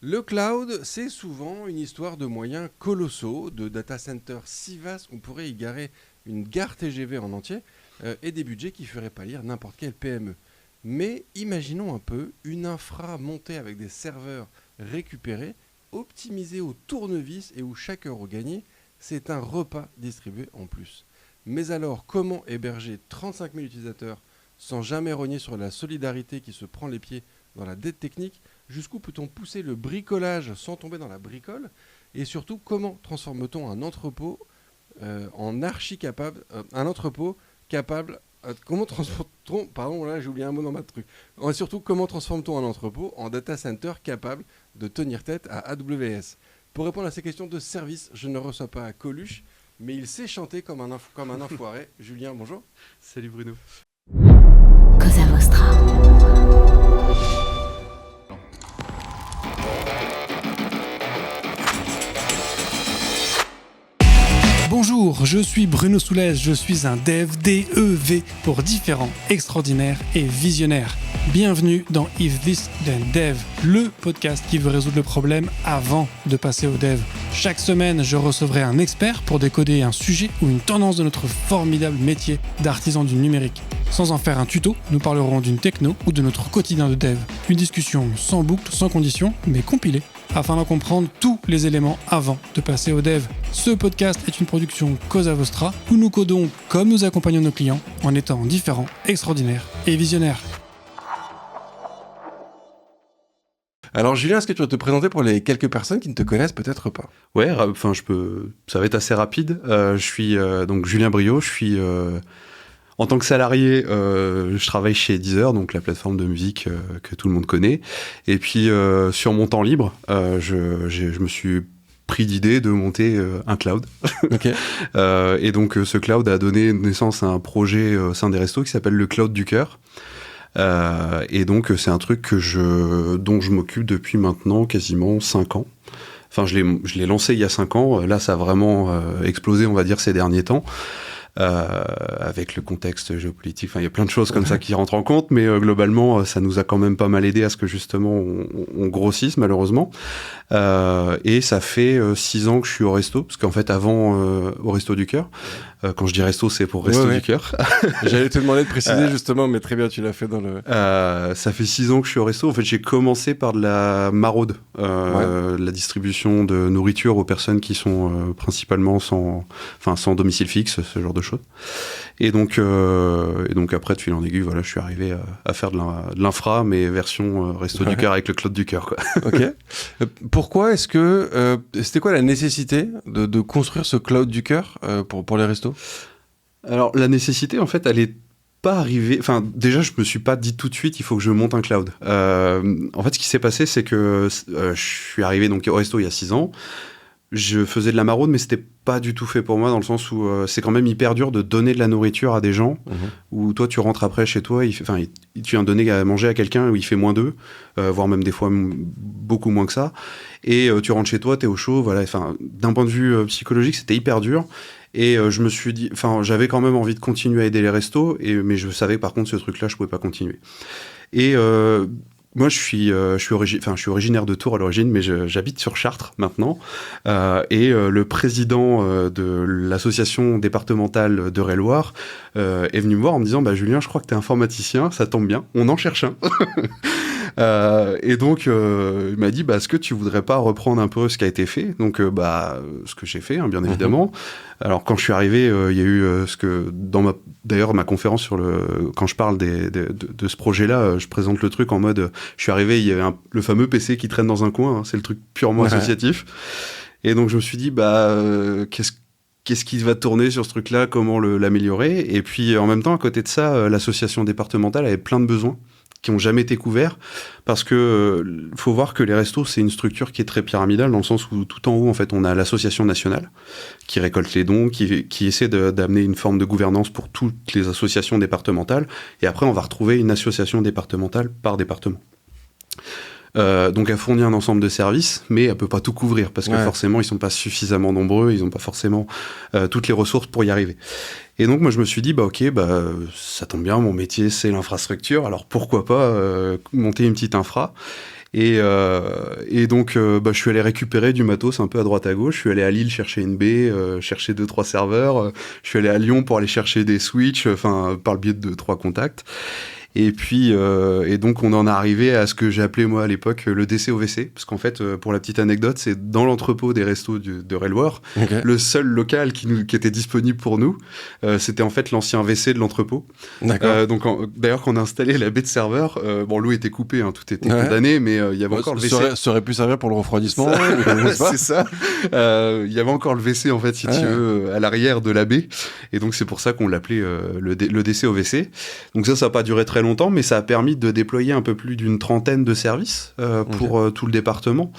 Le cloud, c'est souvent une histoire de moyens colossaux, de data centers si vastes qu'on pourrait y garer une gare TGV en entier, et des budgets qui feraient pâlir n'importe quelle PME. Mais imaginons un peu une infra montée avec des serveurs récupérés, optimisés au tournevis et où chaque euro gagné, c'est un repas distribué en plus. Mais alors, comment héberger 35 000 utilisateurs sans jamais rogner sur la solidarité qui se prend les pieds dans la dette technique? Jusqu'où peut-on pousser le bricolage sans tomber dans la bricole? Et surtout, comment transforme-t-on un entrepôt en archi capable, un entrepôt capable, comment transforme-t-on, pardon, là j'ai oublié un mot dans ma truc. Et surtout, comment transforme-t-on un entrepôt en data center capable de tenir tête à AWS? Pour répondre à ces questions de service, je ne reçois pas Coluche, mais il sait chanter comme un enfoiré. Julien, bonjour. Salut Bruno. Cosa Vostra. Bonjour, je suis Bruno Soulez, je suis un dev, D-E-V, pour différents, extraordinaires et visionnaires. Bienvenue dans If This Then Dev, le podcast qui veut résoudre le problème avant de passer au dev. Chaque semaine, je recevrai un expert pour décoder un sujet ou une tendance de notre formidable métier d'artisan du numérique. Sans en faire un tuto, nous parlerons d'une techno ou de notre quotidien de dev. Une discussion sans boucle, sans condition, mais compilée, afin d'en comprendre tous les éléments avant de passer au dev. Ce podcast est une production Cosa Vostra, où nous codons comme nous accompagnons nos clients, en étant différents, extraordinaires et visionnaires. Alors Julien, est-ce que tu vas te présenter pour les quelques personnes qui ne te connaissent peut-être pas? Ouais, enfin ça va être assez rapide. Je suis donc Julien Briot, je suis en tant que salarié, je travaille chez Deezer, donc la plateforme de musique que tout le monde connaît. Et puis sur mon temps libre, je me suis pris l'idée de monter un cloud. Okay. Et donc ce cloud a donné naissance à un projet au sein des restos qui s'appelle le Cloud du Cœur. Et donc c'est un truc dont je m'occupe depuis maintenant quasiment 5 ans. Enfin, je l'ai lancé il y a 5 ans. Là, ça a vraiment explosé, on va dire, ces derniers temps. Avec le contexte géopolitique, enfin il y a plein de choses comme ça qui rentrent en compte, mais globalement ça nous a quand même pas mal aidé à ce que justement on grossisse malheureusement. Et ça fait 6 ans que je suis au resto, parce qu'en fait avant au Resto du Cœur, quand je dis resto c'est pour Resto du Cœur. J'allais te demander de préciser justement, mais très bien tu l'as fait dans le... Ça fait 6 ans que je suis au resto. En fait j'ai commencé par de la maraude, la distribution de nourriture aux personnes qui sont principalement sans domicile fixe, ce genre de choses. Et donc après de fil en aiguille, voilà, je suis arrivé à faire de l'infra, mais version Resto du Cœur avec le Cloud du Cœur, quoi. Ok. Pourquoi est-ce que c'était quoi la nécessité de construire ce Cloud du Cœur pour les restos? Alors la nécessité, en fait, elle est pas arrivée. Enfin, déjà, je me suis pas dit tout de suite, il faut que je monte un cloud. En fait, ce qui s'est passé, c'est que je suis arrivé donc au resto il y a 6 ans. Je faisais de la maraude, mais c'était pas du tout fait pour moi, dans le sens où c'est quand même hyper dur de donner de la nourriture à des gens, où toi tu rentres après chez toi, tu viens donner à manger à quelqu'un où il fait -2, voire même des fois beaucoup moins que ça, et tu rentres chez toi, t'es au chaud, voilà. Enfin, d'un point de vue psychologique, c'était hyper dur. Et je me suis dit, enfin, j'avais quand même envie de continuer à aider les restos, mais je savais que par contre ce truc-là, je pouvais pas continuer. Et moi, je suis originaire de Tours à l'origine, mais j'habite sur Chartres maintenant. Et le président de l'association départementale d'Eure-et-Loir est venu me voir en me disant, Julien, je crois que t'es informaticien, ça tombe bien, on en cherche un. Et donc il m'a dit, est-ce que tu voudrais pas reprendre un peu ce qui a été fait? Donc ce que j'ai fait, hein, bien évidemment. Alors quand je suis arrivé, il y a eu ce que dans ma conférence quand je parle de ce projet-là, je présente le truc en mode, je suis arrivé, il y avait le fameux PC qui traîne dans un coin, hein, c'est le truc purement associatif. Et donc je me suis dit, qu'est-ce qui va tourner sur ce truc-là, comment l'améliorer? Et puis en même temps, à côté de ça, l'association départementale avait plein de besoins qui n'ont jamais été couverts, parce que faut voir que les restos, c'est une structure qui est très pyramidale, dans le sens où tout en haut, en fait, on a l'association nationale qui récolte les dons, qui essaie d'amener une forme de gouvernance pour toutes les associations départementales, et après on va retrouver une association départementale par département. Donc elle fournit un ensemble de services, mais elle peut pas tout couvrir, parce que forcément ils sont pas suffisamment nombreux, ils ont pas forcément toutes les ressources pour y arriver. Et donc moi je me suis dit ça tombe bien, mon métier c'est l'infrastructure, alors pourquoi pas monter une petite infra. Et donc, je suis allé récupérer du matos un peu à droite à gauche. Je suis allé à Lille chercher une baie, chercher 2-3 serveurs. Je suis allé à Lyon pour aller chercher des switches, par le biais de 2-3 contacts. Et puis, et donc, on en est arrivé à ce que j'ai appelé, moi, à l'époque, le DC-OVC. Parce qu'en fait, pour la petite anecdote, c'est dans l'entrepôt des restos de Railware, le seul local qui était disponible pour nous. C'était en fait l'ancien WC de l'entrepôt. D'accord. Donc, d'ailleurs, quand on a installé la baie de serveur, l'eau était coupée, hein, tout était condamné, mais il y avait encore le WC. Ça aurait pu servir pour le refroidissement. C'est ça. Il y avait encore le WC, en fait, si tu veux, à l'arrière de la baie. Et donc, c'est pour ça qu'on l'appelait le DC-OVC. Donc ça n'a pas duré très longtemps, mais ça a permis de déployer un peu plus d'une trentaine de services pour tout le département.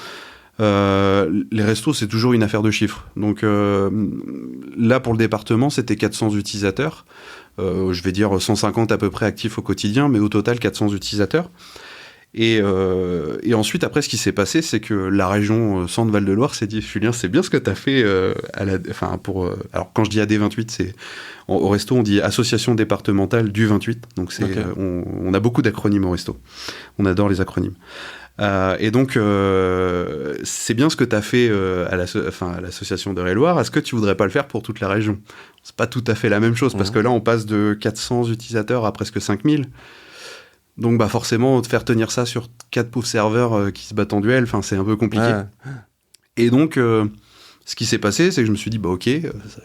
Les restos, c'est toujours une affaire de chiffres. Donc là, pour le département, c'était 400 utilisateurs. Je vais dire 150 à peu près actifs au quotidien, mais au total, 400 utilisateurs. Et ensuite, après, ce qui s'est passé, c'est que la région Centre-Val de Loire s'est dit, Julien, c'est bien ce que tu as fait alors, quand je dis AD28, c'est au resto, on dit Association départementale du 28. Donc, on a beaucoup d'acronymes au resto. On adore les acronymes. Et donc, c'est bien ce que tu as fait à l'association de Railware. Est-ce que tu voudrais pas le faire pour toute la région ? C'est pas tout à fait la même chose, parce que là, on passe de 400 utilisateurs à presque 5000. Donc forcément, de faire tenir ça sur 4 pauvres serveurs qui se battent en duel, c'est un peu compliqué. Et donc, ce qui s'est passé, c'est que je me suis dit, ok,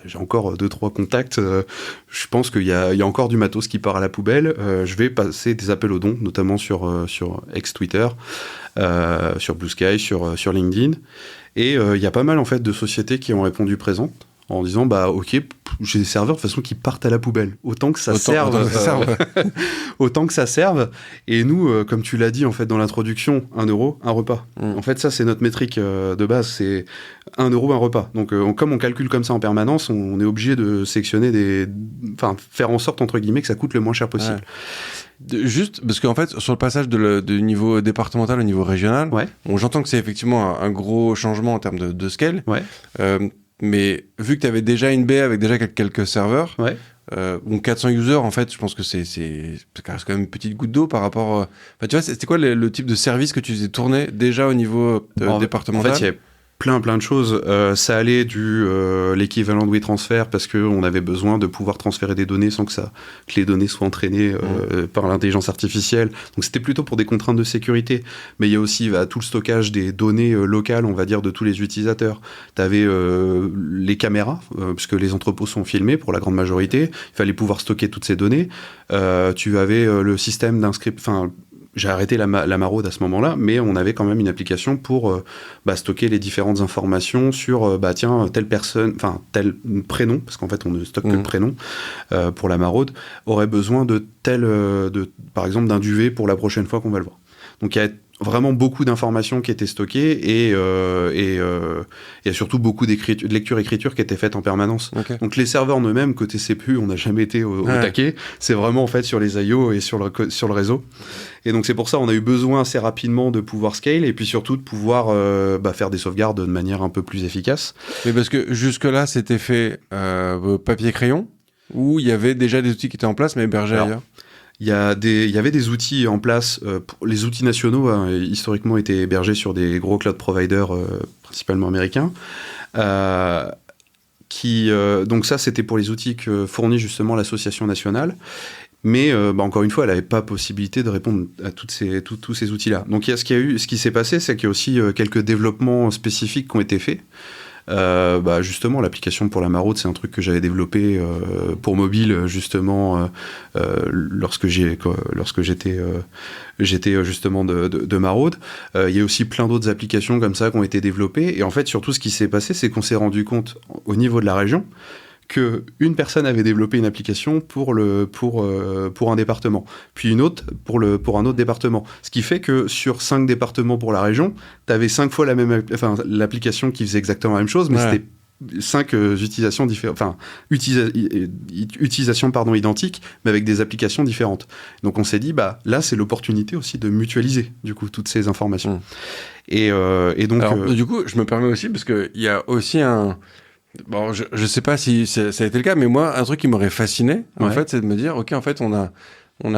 j'ai encore 2-3 contacts, je pense qu'il y a encore du matos qui part à la poubelle, je vais passer des appels aux dons, notamment sur ex-Twitter, sur Blue Sky, sur LinkedIn. Et il y a pas mal en fait de sociétés qui ont répondu présentes, en disant ok, j'ai des serveurs de toute façon qui partent à la poubelle, autant que ça serve. Autant que ça serve. Et nous, comme tu l'as dit en fait dans l'introduction, 1 euro, un repas. En fait, ça c'est notre métrique de base, c'est 1 euro, un repas. Donc comme on calcule comme ça en permanence, on est obligé de sélectionner faire en sorte entre guillemets que ça coûte le moins cher possible. Juste parce qu'en fait, sur le passage du niveau départemental au niveau régional, j'entends que c'est effectivement un gros changement en termes de scale. Mais vu que tu avais déjà une baie avec déjà quelques serveurs, donc 400 users, en fait, je pense que c'est quand même une petite goutte d'eau par rapport... tu vois, c'était quoi le type de service que tu faisais tourner déjà au niveau départemental ? En fait, il y a plein de choses. Ça allait du l'équivalent de WeTransfer, parce qu'on avait besoin de pouvoir transférer des données sans que les données soient entraînées par l'intelligence artificielle. Donc c'était plutôt pour des contraintes de sécurité. Mais il y a aussi tout le stockage des données locales, on va dire, de tous les utilisateurs. Tu avais les caméras, puisque les entrepôts sont filmés pour la grande majorité. Il fallait pouvoir stocker toutes ces données. Tu avais le système d'inscription... J'ai arrêté la maraude à ce moment-là, mais on avait quand même une application pour stocker les différentes informations sur telle personne, tel prénom, parce qu'en fait on ne stocke que le prénom pour la maraude, aurait besoin de par exemple d'un duvet pour la prochaine fois qu'on va le voir. Donc il y a vraiment beaucoup d'informations qui étaient stockées et il y a surtout beaucoup de lecture-écriture qui était faite en permanence. Donc les serveurs en eux-mêmes, côté CPU, on n'a jamais été au taquet. C'est vraiment en fait sur les I/O et sur le réseau. Et donc c'est pour ça on a eu besoin assez rapidement de pouvoir scale et puis surtout de pouvoir faire des sauvegardes de manière un peu plus efficace. Mais parce que jusque-là c'était fait papier-crayon, ou il y avait déjà des outils qui étaient en place mais hébergés ailleurs ? Il y avait des outils en place. Les outils nationaux historiquement étaient hébergés sur des gros cloud providers, principalement américains. Donc ça, c'était pour les outils que fournit justement l'association nationale. Mais encore une fois, elle n'avait pas possibilité de répondre à tous ces outils-là. Donc ce qui s'est passé, c'est qu'il y a aussi quelques développements spécifiques qui ont été faits. Justement, l'application pour la maraude, c'est un truc que j'avais développé pour mobile, justement, lorsque j'étais justement de maraude. Il y a aussi plein d'autres applications comme ça qui ont été développées. Et en fait, surtout, ce qui s'est passé, c'est qu'on s'est rendu compte, au niveau de la région, qu'une personne avait développé une application pour un département, puis une autre pour un autre département. Ce qui fait que sur 5 départements pour la région, tu avais 5 fois l'application qui faisait exactement la même chose, mais c'était 5 utilisations différentes, utilisations identiques, mais avec des applications différentes. Donc on s'est dit, là c'est l'opportunité aussi de mutualiser du coup toutes ces informations. Et donc alors, du coup, je me permets aussi parce que il y a aussi un... Bon, je sais pas si ça a été le cas, mais moi, un truc qui m'aurait fasciné, en fait, c'est de me dire, ok, en fait, on a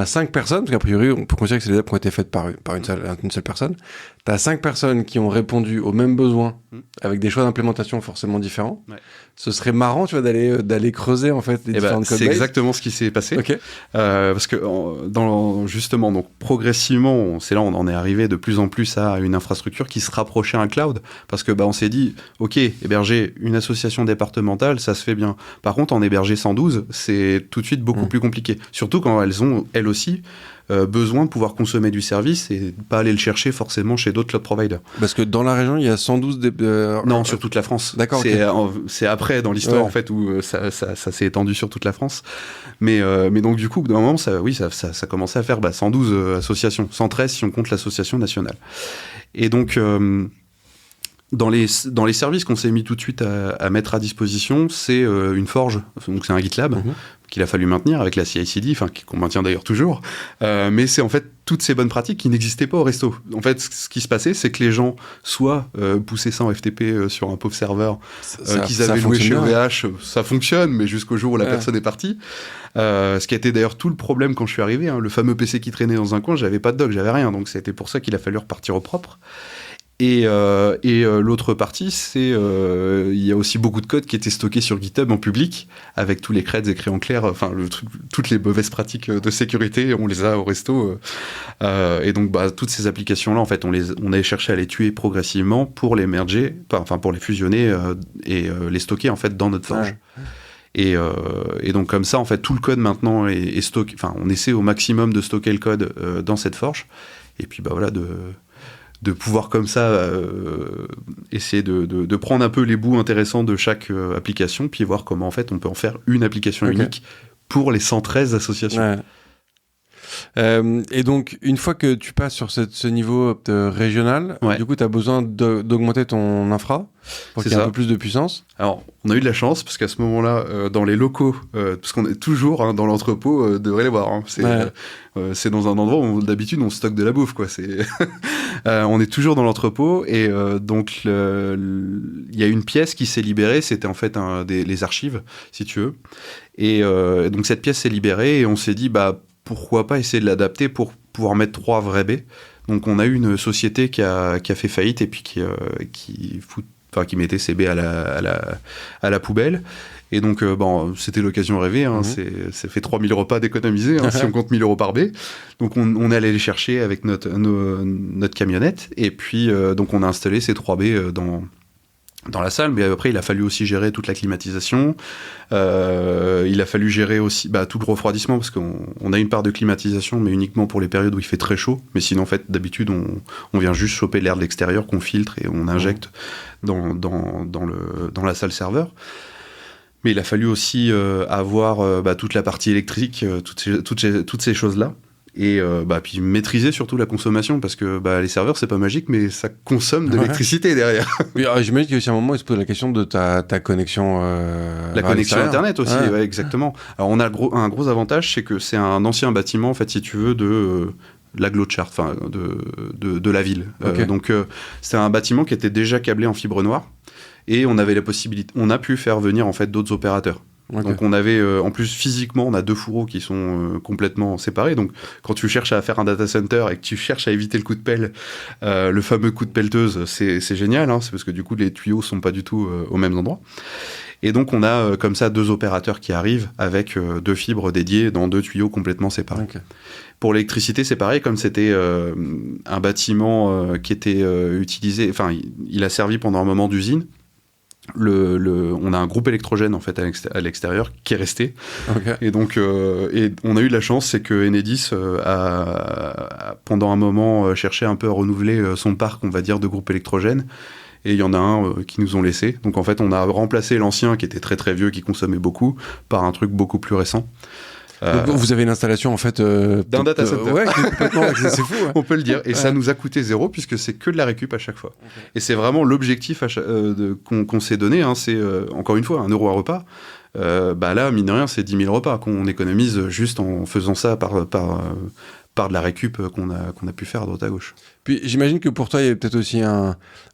5 personnes, parce qu'a priori, on peut considérer que c'est des apps qui ont été faites par une seule personne. tu as 5 personnes qui ont répondu aux mêmes besoins avec des choix d'implémentation forcément différents. Ouais. Ce serait marrant, tu vois, d'aller creuser en fait les différentes codebases. C'est exactement ce qui s'est passé. Okay. Parce que justement, donc progressivement, c'est là on en est arrivé de plus en plus à une infrastructure qui se rapprochait à un cloud. Parce que on s'est dit, ok, héberger une association départementale, ça se fait bien. Par contre, en héberger 112, c'est tout de suite beaucoup plus compliqué. Surtout quand elles ont, elles aussi, besoin de pouvoir consommer du service et pas aller le chercher forcément chez d'autres cloud providers. Parce que dans la région, il y a 112... Non, sur toute la France. D'accord. C'est après dans l'histoire en fait où ça s'est étendu sur toute la France. Mais donc du coup, d'un moment, ça commençait à faire 112 associations, 113 si on compte l'association nationale. Et donc... Dans les services qu'on s'est mis tout de suite à mettre à disposition, c'est une forge, donc c'est un GitLab qu'il a fallu maintenir avec la CI/CD, qu'on maintient d'ailleurs toujours, mais c'est en fait toutes ces bonnes pratiques qui n'existaient pas au resto. En fait, ce qui se passait, c'est que les gens soit poussaient ça en FTP sur un pauvre serveur qu'ils avaient loué chez OVH, ça fonctionne, mais jusqu'au jour où la personne est partie. Ce qui a été d'ailleurs tout le problème quand je suis arrivé, le fameux PC qui traînait dans un coin, j'avais pas de doc, j'avais rien, donc c'était pour ça qu'il a fallu repartir au propre. Et l'autre partie, c'est il y a aussi beaucoup de code qui était stocké sur GitHub en public, avec tous les creds écrits en clair, toutes les mauvaises pratiques de sécurité, on les a au resto. Et donc, toutes ces applications-là, en fait, on a cherché à les tuer progressivement pour les merger, pour les fusionner et les stocker en fait dans notre forge. Ouais. Et donc comme ça, en fait, tout le code maintenant est stocké. Enfin, on essaie au maximum de stocker le code dans cette forge. Et puis, voilà, de pouvoir comme ça essayer de prendre un peu les bouts intéressants de chaque application, puis voir comment en fait on peut en faire une application unique pour les 113 associations. Ouais. Et donc, une fois que tu passes sur ce niveau régional, du coup, tu as besoin d'augmenter ton infra pour qu'il y ait un peu plus de puissance. Alors, on a eu de la chance, parce qu'à ce moment-là, dans les locaux, parce qu'on est toujours dans l'entrepôt, devrait les voir. C'est dans un endroit où, d'habitude, on stocke de la bouffe, quoi. On est toujours dans l'entrepôt, et donc, il y a une pièce qui s'est libérée, c'était en fait les archives, si tu veux. Et donc, cette pièce s'est libérée, et on s'est dit, pourquoi pas essayer de l'adapter pour pouvoir mettre 3 vrais baies. Donc on a eu une société qui a fait faillite et puis qui mettait ses baies à la poubelle. Et donc c'était l'occasion rêvée, ça fait 3000 repas d'économiser si on compte 1000 euros par baie. Donc on est allé les chercher avec notre camionnette et puis donc on a installé ces 3 baies dans la salle, mais après il a fallu aussi gérer toute la climatisation, il a fallu gérer aussi tout le refroidissement, parce qu'on a une part de climatisation, mais uniquement pour les périodes où il fait très chaud, mais sinon en fait d'habitude on vient juste choper l'air de l'extérieur qu'on filtre et on injecte dans la salle serveur. Mais il a fallu aussi avoir toute la partie électrique, toutes ces choses-là. Et puis maîtriser surtout la consommation, parce que les serveurs c'est pas magique, mais ça consomme de l'électricité derrière. Oui, j'imagine qu'il y a aussi un moment où il se pose la question de ta connexion la connexion internet aussi, exactement. Alors on a un gros avantage, c'est que c'est un ancien bâtiment en fait, si tu veux, de l'agglo-chart, de la ville. Donc c'est un bâtiment qui était déjà câblé en fibre noire, et on avait la possibilité, on a pu faire venir en fait d'autres opérateurs. Donc on avait, en plus physiquement, on a 2 fourreaux qui sont complètement séparés. Donc quand tu cherches à faire un data center et que tu cherches à éviter le coup de pelle, le fameux coup de pelleteuse, c'est génial. C'est parce que du coup les tuyaux sont pas du tout au même endroit. Et donc on a comme ça 2 opérateurs qui arrivent avec 2 fibres dédiées dans 2 tuyaux complètement séparés. Pour l'électricité, c'est pareil, comme c'était un bâtiment qui était utilisé, il a servi pendant un moment d'usine. On a un groupe électrogène en fait à l'extérieur qui est resté. Et donc et on a eu de la chance, c'est que Enedis a pendant un moment cherché un peu à renouveler son parc, on va dire, de groupes électrogènes, et il y en a un qui nous ont laissé. Donc en fait on a remplacé l'ancien qui était très très vieux, qui consommait beaucoup, par un truc beaucoup plus récent. Donc vous avez une installation en fait d'un data center. Complètement, c'est fou. On peut le dire. Et ça nous a coûté 0, puisque c'est que de la récup à chaque fois. Et c'est vraiment l'objectif qu'on s'est donné. C'est encore une fois 1 euro à repas. Là, mine de rien, c'est 10 000 repas qu'on économise juste en faisant ça par de la récup qu'on a pu faire à droite à gauche. Puis j'imagine que pour toi, il y a peut-être aussi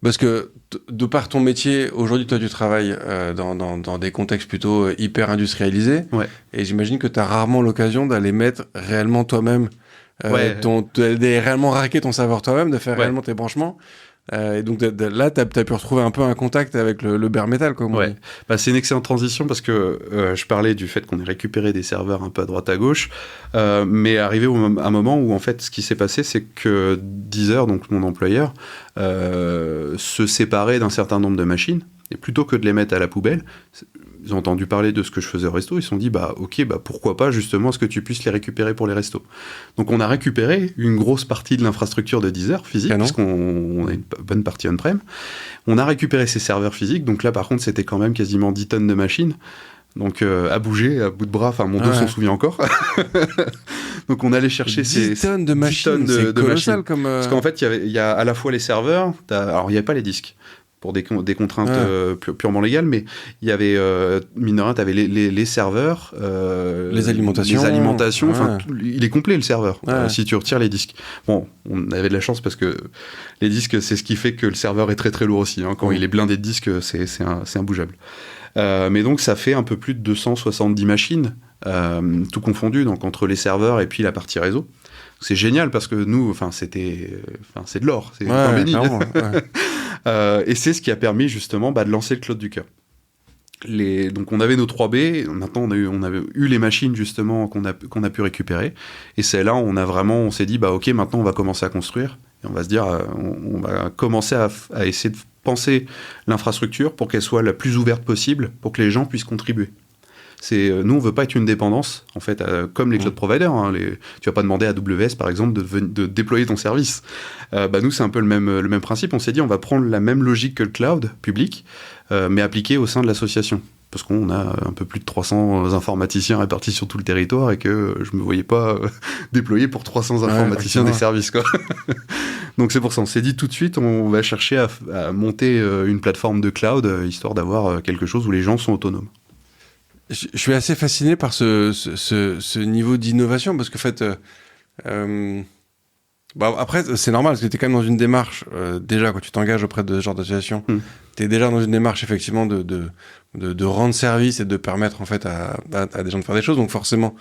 parce que de par ton métier, aujourd'hui, toi, tu travailles dans des contextes plutôt hyper industrialisés. Ouais. Et j'imagine que tu as rarement l'occasion d'aller mettre réellement toi-même de réellement racker ton serveur toi-même, de faire réellement tes branchements. Et donc là, tu as pu retrouver un peu un contact avec le bare metal, comme on dit. C'est une excellente transition parce que je parlais du fait qu'on ait récupéré des serveurs un peu à droite à gauche, mais arrivé à un moment où en fait ce qui s'est passé, c'est que Deezer, donc mon employeur, se séparait d'un certain nombre de machines, et plutôt que de les mettre à la poubelle, ils ont entendu parler de ce que je faisais au resto, ils se sont dit pourquoi pas justement ce que tu puisses les récupérer pour les restos. Donc on a récupéré une grosse partie de l'infrastructure de Deezer physique, puisqu'on a une bonne partie on-prem. On a récupéré ces serveurs physiques, donc là par contre c'était quand même quasiment 10 tonnes de machines. Donc à bouger, à bout de bras, mon dos s'en souvient encore. Donc on allait chercher 10 tonnes de machines, c'est colossal comme... Parce qu'en fait il y a à la fois les serveurs, alors il n'y avait pas les disques, pour des contraintes purement légales, mais il y avait, mine de rien, tu avais les serveurs, les alimentations. Il est complet le serveur, si tu retires les disques. Bon, on avait de la chance parce que les disques, c'est ce qui fait que le serveur est très très lourd aussi. Quand il est blindé de disques, c'est imbougeable. Mais donc ça fait un peu plus de 270 machines, tout confondu, donc entre les serveurs et puis la partie réseau. C'est génial parce que nous, c'est de l'or, c'est pain béni. Et c'est ce qui a permis justement de lancer le Cloud du Cœur. Donc on avait nos 3B, maintenant on avait eu les machines justement qu'on a pu récupérer, et c'est là on s'est dit ok, maintenant on va commencer à construire, et on va se dire on va commencer à essayer de penser l'infrastructure pour qu'elle soit la plus ouverte possible, pour que les gens puissent contribuer. Nous, on veut pas être une dépendance, en fait, comme les cloud providers. Tu vas pas demander à AWS, par exemple, de déployer ton service. Nous, c'est un peu le même principe. On s'est dit, on va prendre la même logique que le cloud public, mais appliquée au sein de l'association. Parce qu'on a un peu plus de 300 informaticiens répartis sur tout le territoire et que je me voyais pas déployer pour 300 informaticiens des services, quoi. Donc c'est pour ça, on s'est dit tout de suite, on va chercher à monter une plateforme de cloud, histoire d'avoir quelque chose où les gens sont autonomes. Je suis assez fasciné par ce niveau d'innovation, parce que en fait, après c'est normal, parce que tu es quand même dans une démarche, déjà quand tu t'engages auprès de ce genre d'association, tu es déjà dans une démarche effectivement de rendre service et de permettre en fait à des gens de faire des choses, donc forcément,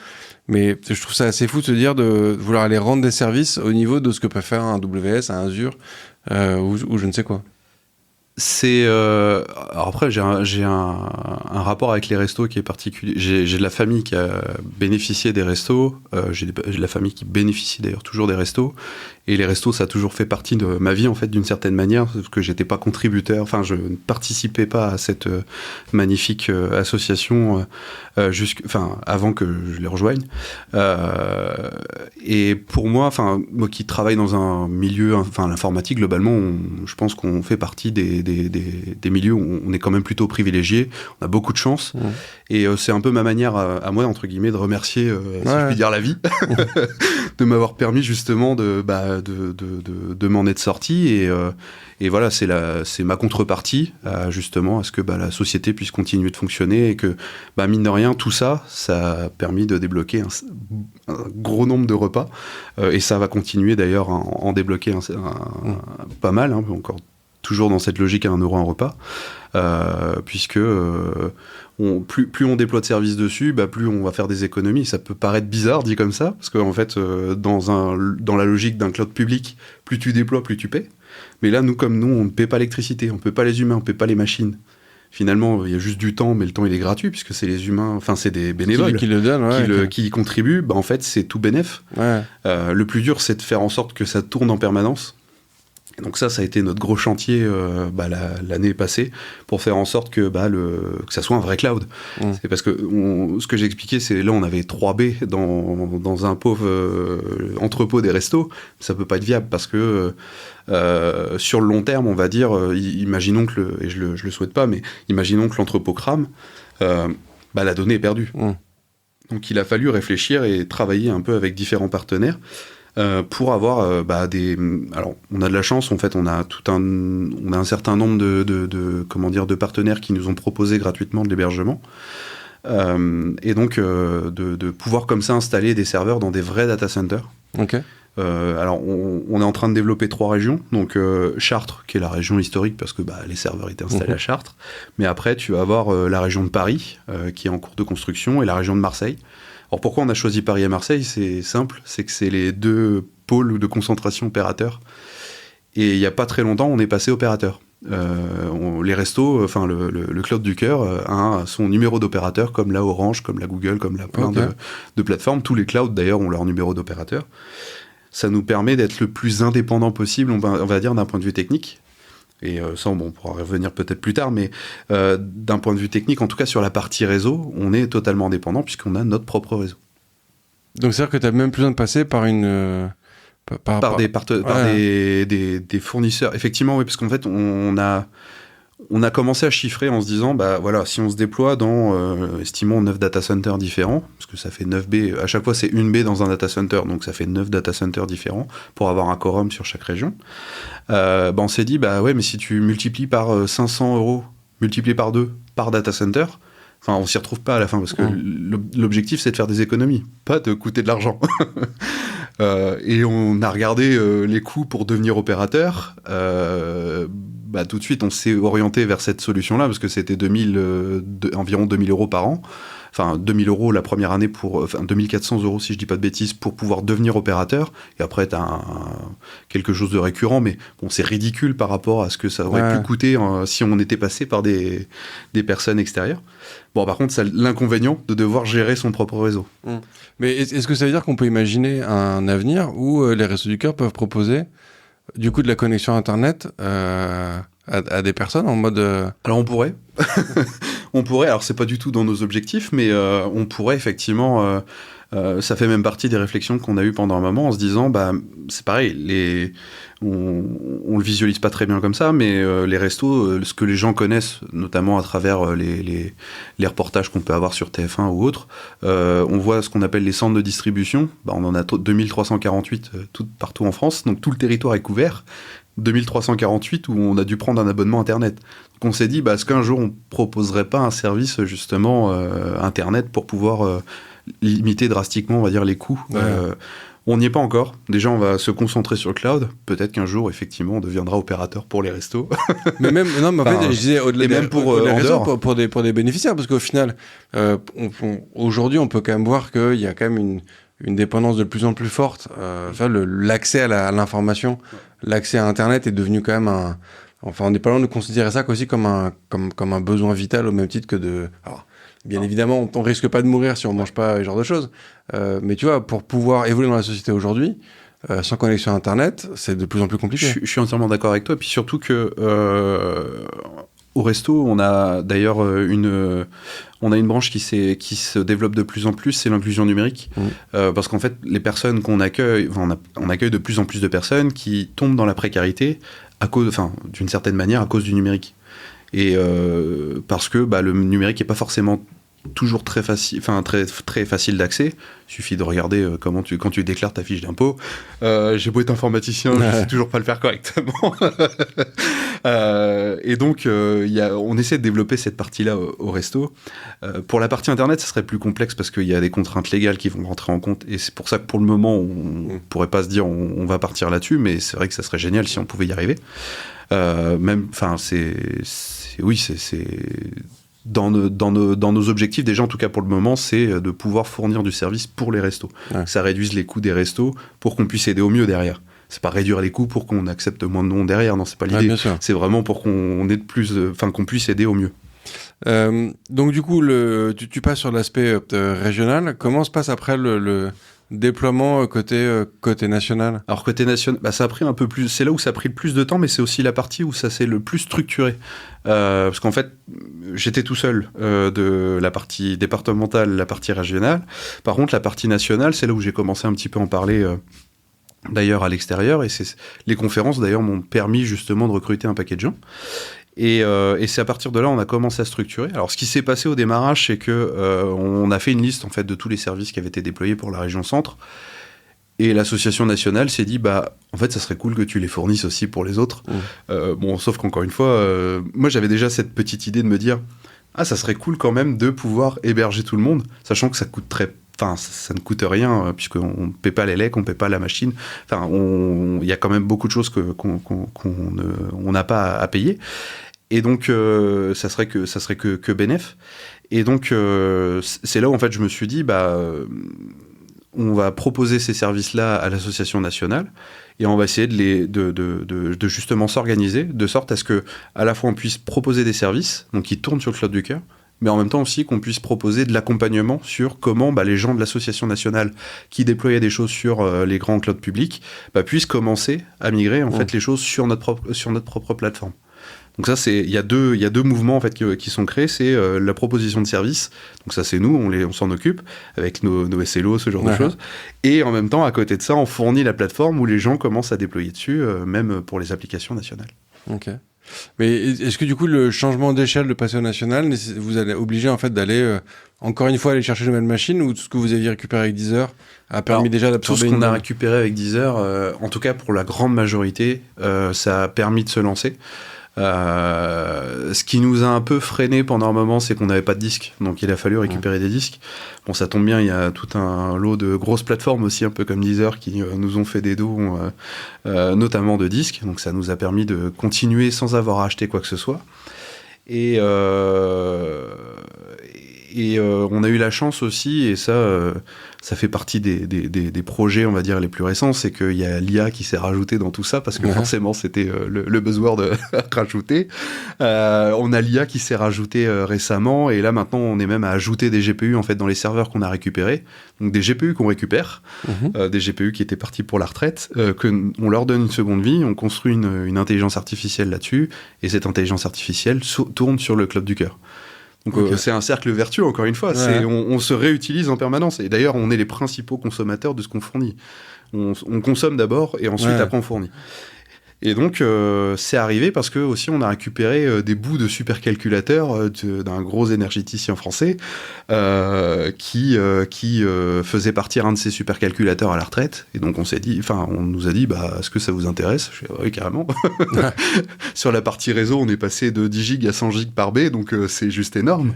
mais je trouve ça assez fou de se dire de vouloir aller rendre des services au niveau de ce que peut faire un AWS, un Azure, ou je ne sais quoi. Alors après j'ai un rapport avec les restos qui est particulier. J'ai de la famille qui a bénéficié des restos, j'ai de la famille qui bénéficie d'ailleurs toujours des restos, et les restos ça a toujours fait partie de ma vie en fait, d'une certaine manière, parce que j'étais pas contributeur, je ne participais pas à cette magnifique association avant que je les rejoigne, et pour moi qui travaille dans un milieu, l'informatique globalement, je pense qu'on fait partie des milieux où on est quand même plutôt privilégié, on a beaucoup de chance, et c'est un peu ma manière à moi, entre guillemets, de remercier, si je puis dire, la vie, de m'avoir permis justement de m'en être sorti, et voilà, c'est ma contrepartie justement à ce que la société puisse continuer de fonctionner, et que mine de rien, tout ça a permis de débloquer un gros nombre de repas, et ça va continuer d'ailleurs à en débloquer pas mal, encore toujours dans cette logique à 1 euro un repas, puisque plus on déploie de services dessus, plus on va faire des économies. Ça peut paraître bizarre dit comme ça, parce qu'en fait, dans la logique d'un cloud public, plus tu déploies, plus tu paies. Mais là, nous, on ne paie pas l'électricité, on ne paie pas les humains, on ne paie pas les machines. Finalement, il y a juste du temps, mais le temps, il est gratuit, puisque c'est les humains, c'est des bénévoles qui le donnent, qui y contribuent. En fait, c'est tout bénef. Le plus dur, c'est de faire en sorte que ça tourne en permanence. Et donc ça a été notre gros chantier l'année passée, pour faire en sorte que ça soit un vrai cloud. C'est parce que ce que j'ai expliqué, c'est là on avait 3B dans un pauvre entrepôt des restos. Ça peut pas être viable, parce que sur le long terme, on va dire, imaginons et je le souhaite pas, mais imaginons que l'entrepôt crame, la donnée est perdue. Donc il a fallu réfléchir et travailler un peu avec différents partenaires, pour avoir alors on a de la chance, en fait, on a un certain nombre de partenaires qui nous ont proposé gratuitement de l'hébergement, et donc de pouvoir comme ça installer des serveurs dans des vrais data centers. Alors on est en train de développer 3 régions, donc Chartres, qui est la région historique, parce que les serveurs étaient installés à Chartres, mais après tu vas avoir la région de Paris, qui est en cours de construction, et la région de Marseille. Alors pourquoi on a choisi Paris et Marseille? C'est simple, c'est que c'est les 2 pôles de concentration opérateurs. Et il n'y a pas très longtemps, on est passé opérateur. Les restos, enfin le cloud du cœur a son numéro d'opérateur, comme la Orange, comme la Google, comme la plein de plateformes. Tous les clouds d'ailleurs ont leur numéro d'opérateur. Ça nous permet d'être le plus indépendant possible, on va dire d'un point de vue technique. Et ça, on pourra revenir peut-être plus tard, mais d'un point de vue technique, en tout cas sur la partie réseau, on est totalement indépendant puisqu'on a notre propre réseau. Donc c'est-à-dire que tu n'as même plus besoin de passer par une... Par des fournisseurs. Effectivement, oui, parce qu'en fait, on a commencé à chiffrer en se disant, bah voilà, si on se déploie dans, estimons, 9 data centers différents, parce que ça fait 9 baies, à chaque fois c'est une baie dans un data center, donc ça fait 9 data centers différents pour avoir un quorum sur chaque région. On s'est dit, bah ouais, mais si tu multiplies par 500 €, multiplié par 2 par data center, enfin, on s'y retrouve pas à la fin, parce que l'objectif c'est de faire des économies, pas de coûter de l'argent. Et on a regardé les coûts pour devenir opérateur. Tout de suite, on s'est orienté vers cette solution-là parce que c'était environ 2000 € par an. Enfin, 2000 € la première année, 2400 € si je dis pas de bêtises, pour pouvoir devenir opérateur. Et après, tu as quelque chose de récurrent, mais bon, c'est ridicule par rapport à ce que ça aurait pu coûter si on était passé par des personnes extérieures. Bon, par contre, ça a l'inconvénient de devoir gérer son propre réseau. Mais est-ce que ça veut dire qu'on peut imaginer un avenir où les Restos du Cœur peuvent proposer du coup de la connexion Internet à des personnes en mode... Alors on pourrait. On pourrait, alors c'est pas du tout dans nos objectifs, mais on pourrait effectivement... ça fait même partie des réflexions qu'on a eues pendant un moment en se disant, c'est pareil, on le visualise pas très bien comme ça, mais les restos, ce que les gens connaissent, notamment à travers les reportages qu'on peut avoir sur TF1 ou autres, on voit ce qu'on appelle les centres de distribution. On en a 2348 partout en France, donc tout le territoire est couvert. 2348 où on a dû prendre un abonnement Internet. Donc on s'est dit, est-ce qu'un jour on proposerait pas un service justement Internet pour pouvoir limiter drastiquement, on va dire, les coûts. On n'y est pas encore. Déjà, on va se concentrer sur le cloud. Peut-être qu'un jour, effectivement, on deviendra opérateur pour les restos. Mais même, non, mais en fait, je disais au-delà même pour les en réseaux, dehors. pour des bénéficiaires, parce qu'au final, aujourd'hui, on peut quand même voir qu'il y a quand même une dépendance de plus en plus forte. L'accès à l'information, l'accès à Internet est devenu quand même on n'est pas loin de considérer ça aussi comme un besoin vital au même titre que de... Alors, bien évidemment, on risque pas de mourir si on mange pas ce genre de choses. Mais tu vois, pour pouvoir évoluer dans la société aujourd'hui, sans connexion à Internet, c'est de plus en plus compliqué. Je suis entièrement d'accord avec toi. Puis surtout que au resto, on a d'ailleurs une branche qui se développe de plus en plus, c'est l'inclusion numérique. Parce qu'en fait, les personnes qu'on accueille, on accueille de plus en plus de personnes qui tombent dans la précarité d'une certaine manière à cause du numérique. Et parce que le numérique n'est pas forcément toujours très facile, très, très facile d'accès. Il suffit de regarder quand tu déclares ta fiche d'impôt. J'ai beau être informaticien, je ne sais toujours pas le faire correctement. Et donc, on essaie de développer cette partie-là au resto. Pour la partie Internet, ça serait plus complexe parce qu'il y a des contraintes légales qui vont rentrer en compte. Et c'est pour ça que pour le moment, on ne pourrait pas se dire on va partir là-dessus, mais c'est vrai que ça serait génial si on pouvait y arriver. Dans nos objectifs, déjà en tout cas pour le moment, c'est de pouvoir fournir du service pour les restos. Que ça réduise les coûts des restos pour qu'on puisse aider au mieux derrière. C'est pas réduire les coûts pour qu'on accepte moins de noms derrière, non, c'est pas l'idée. C'est vraiment pour qu'on ait qu'on puisse aider au mieux. Donc du coup, tu passes sur l'aspect régional. Comment se passe après le déploiement côté national? Alors côté national, ça a pris un peu plus. C'est là où ça a pris le plus de temps, mais c'est aussi la partie où ça s'est le plus structuré. Parce qu'en fait, j'étais tout seul de la partie départementale, la partie régionale. Par contre, la partie nationale, c'est là où j'ai commencé un petit peu à en parler. D'ailleurs à l'extérieur, et les conférences d'ailleurs m'ont permis justement de recruter un paquet de gens. Et c'est à partir de là on a commencé à structurer. Alors ce qui s'est passé au démarrage, c'est que on a fait une liste en fait de tous les services qui avaient été déployés pour la région centre. Et l'association nationale s'est dit en fait ça serait cool que tu les fournisses aussi pour les autres. Sauf qu'encore une fois, moi j'avais déjà cette petite idée de me dire ça serait cool quand même de pouvoir héberger tout le monde, sachant que ça coûte ça ne coûte rien, puisqu'on ne paie pas les legs, on ne paie pas la machine. Il y a quand même beaucoup de choses qu'on n'a pas à payer. Et donc, ça serait que bénéf. Et donc, c'est là où en fait je me suis dit, on va proposer ces services-là à l'association nationale et on va essayer de justement s'organiser de sorte à ce que à la fois on puisse proposer des services donc qui tournent sur le Cloud du Cœur, mais en même temps aussi qu'on puisse proposer de l'accompagnement sur comment les gens de l'association nationale qui déployaient des choses sur les grands clouds publics puissent commencer à migrer en fait les choses sur notre propre plateforme. Donc ça, il y a deux mouvements en fait qui sont créés. C'est la proposition de services. Donc ça, c'est nous, on s'en occupe avec nos SLO, ce genre de choses. Et en même temps, à côté de ça, on fournit la plateforme où les gens commencent à déployer dessus, même pour les applications nationales. Ok. Mais est-ce que du coup, le changement d'échelle de passer au national, vous allez obliger en fait d'aller encore une fois aller chercher de nouvelles machines, ou tout ce que vous aviez récupéré avec Deezer a permis déjà d'absorber tout ce qu'on a récupéré avec Deezer, en tout cas pour la grande majorité, ça a permis de se lancer. Ce qui nous a un peu freiné pendant un moment, c'est qu'on n'avait pas de disques, donc il a fallu récupérer des disques. Bon, ça tombe bien, il y a tout un lot de grosses plateformes aussi, un peu comme Deezer, qui nous ont fait des dons, notamment de disques, donc ça nous a permis de continuer sans avoir à acheter quoi que ce soit. Et on a eu la chance aussi, et ça fait partie des projets, on va dire, les plus récents, c'est qu'il y a l'IA qui s'est rajoutée dans tout ça, parce que forcément, c'était le buzzword rajouté. On a l'IA qui s'est rajoutée récemment, et là, maintenant, on est même à ajouter des GPU, en fait, dans les serveurs qu'on a récupérés. Donc, des GPU qu'on récupère, des GPU qui étaient partis pour la retraite, qu'on leur donne une seconde vie, on construit une intelligence artificielle là-dessus, et cette intelligence artificielle tourne sur le Cloud du Cœur. Donc c'est un cercle vertueux, encore une fois. On se réutilise en permanence. Et d'ailleurs, on est les principaux consommateurs de ce qu'on fournit. On consomme d'abord et ensuite, après, on fournit. Et donc, c'est arrivé parce que aussi on a récupéré des bouts de supercalculateurs d'un gros énergéticien français qui faisait partir un de ces supercalculateurs à la retraite. Et donc, on nous a dit, est-ce que ça vous intéresse ? Je fais, oui, carrément. Sur la partie réseau, on est passé de 10 gigs à 100 gigs par B, donc c'est juste énorme.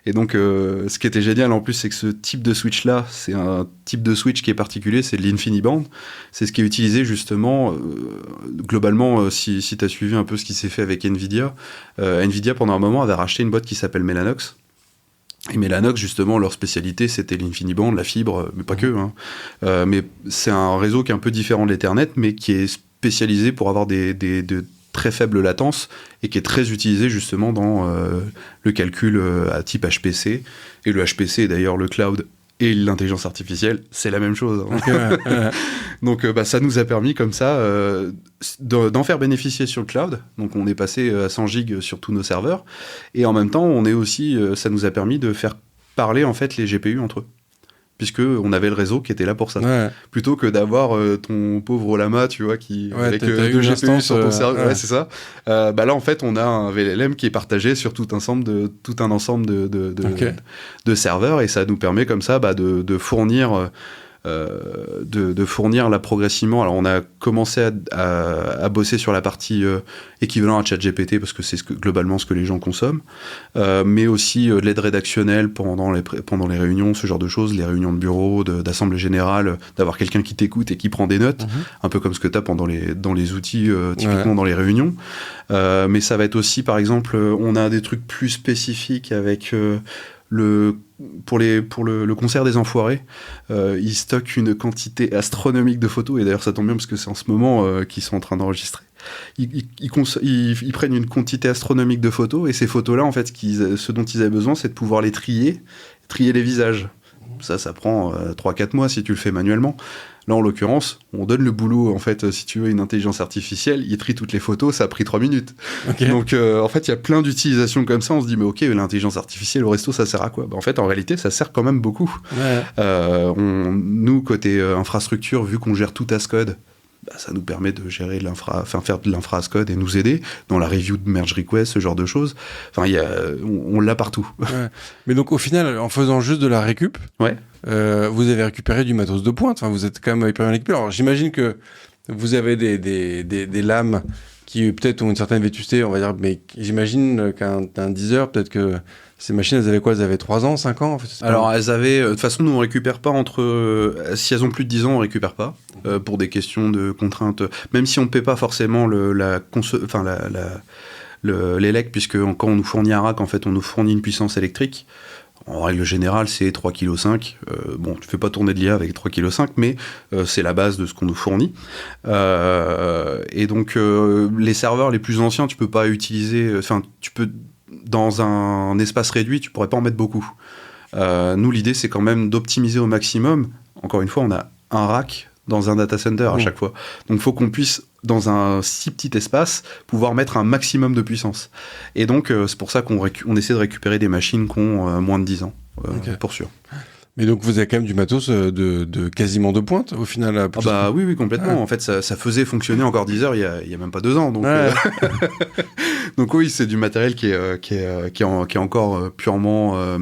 Et donc, ce qui était génial en plus, c'est que ce type de switch-là, c'est un type de switch qui est particulier, c'est de l'InfiniBand. C'est ce qui est utilisé justement globalement, si tu as suivi un peu ce qui s'est fait avec NVIDIA, NVIDIA pendant un moment avait racheté une boîte qui s'appelle Mellanox. Et Mellanox, justement, leur spécialité, c'était l'InfiniBand, la fibre, mais pas que. Mais c'est un réseau qui est un peu différent de l'Ethernet, mais qui est spécialisé pour avoir de très faibles latences et qui est très utilisé justement dans le calcul à type HPC. Et le HPC est d'ailleurs le cloud et l'intelligence artificielle, c'est la même chose. Donc ça nous a permis comme ça d'en faire bénéficier sur le cloud. Donc on est passé à 100 gigs sur tous nos serveurs. Et en même temps, ça nous a permis de faire parler en fait les GPU entre eux. Puisqu'on avait le réseau qui était là pour ça. Plutôt que d'avoir ton pauvre Lama, tu vois, avec deux GPU sur ton serveur. Ouais, c'est ça. Là, en fait, on a un VLLM qui est partagé sur tout un ensemble de serveurs, et ça nous permet comme ça de fournir... de fournir là progressivement. Alors on a commencé à bosser sur la partie équivalent à ChatGPT parce que c'est globalement ce que les gens consomment, mais aussi de l'aide rédactionnelle pendant les réunions, ce genre de choses, les réunions de bureau, d'assemblée générale, d'avoir quelqu'un qui t'écoute et qui prend des notes, un peu comme ce que tu as dans les outils, typiquement dans les réunions. Mais ça va être aussi, par exemple, on a des trucs plus spécifiques avec... Pour le concert des Enfoirés, ils stockent une quantité astronomique de photos, et d'ailleurs ça tombe bien parce que c'est en ce moment qu'ils sont en train d'enregistrer. Ils prennent une quantité astronomique de photos, et ces photos-là, en fait, ce dont ils avaient besoin, c'est de pouvoir les trier les visages. Ça prend 3-4 mois si tu le fais manuellement. Là, en l'occurrence, on donne le boulot, en fait, si tu veux, une intelligence artificielle, il trie toutes les photos, ça a pris 3 minutes. Donc, en fait, il y a plein d'utilisations comme ça, on se dit, mais ok, l'intelligence artificielle au resto, ça sert à quoi ? En fait, en réalité, ça sert quand même beaucoup. Nous, côté infrastructure, vu qu'on gère tout as code, ça nous permet de gérer faire de l'infra as code et nous aider dans la review de merge request, ce genre de choses. Enfin, on l'a partout. Mais donc, au final, en faisant juste de la récup, vous avez récupéré du matos de pointe. Enfin, vous êtes quand même hyper bien équipé. Alors, j'imagine que vous avez des lames qui peut-être ont une certaine vétusté, on va dire, mais j'imagine qu'un Deezer, peut-être que ces machines, elles avaient quoi ? Elles avaient 3 ans, 5 ans en fait, Alors, elles avaient... De toute façon, nous, on récupère pas si elles ont plus de 10 ans, on récupère pas, pour des questions de contraintes. Même si on ne paie pas forcément le l'élec, puisque quand on nous fournit un rack, en fait, on nous fournit une puissance électrique. En règle générale, c'est 3,5 kg. Bon, tu fais pas tourner de l'IA avec 3,5 kg, mais c'est la base de ce qu'on nous fournit. Et donc, les serveurs les plus anciens, tu peux pas utiliser... Enfin, tu peux... Dans un espace réduit, tu pourrais pas en mettre beaucoup. Nous, l'idée, c'est quand même d'optimiser au maximum. Encore une fois, on a un rack dans un data center à chaque fois. Donc, il faut qu'on puisse, dans un si petit espace, pouvoir mettre un maximum de puissance. Et donc, c'est pour ça qu'on essaie de récupérer des machines qui ont moins de 10 ans, pour sûr. Mais donc, vous avez quand même du matos de quasiment de pointe, au final. Oui, complètement. En fait, ça faisait fonctionner encore 10 heures il y a même pas 2 ans. Donc, donc oui, c'est du matériel qui est encore purement...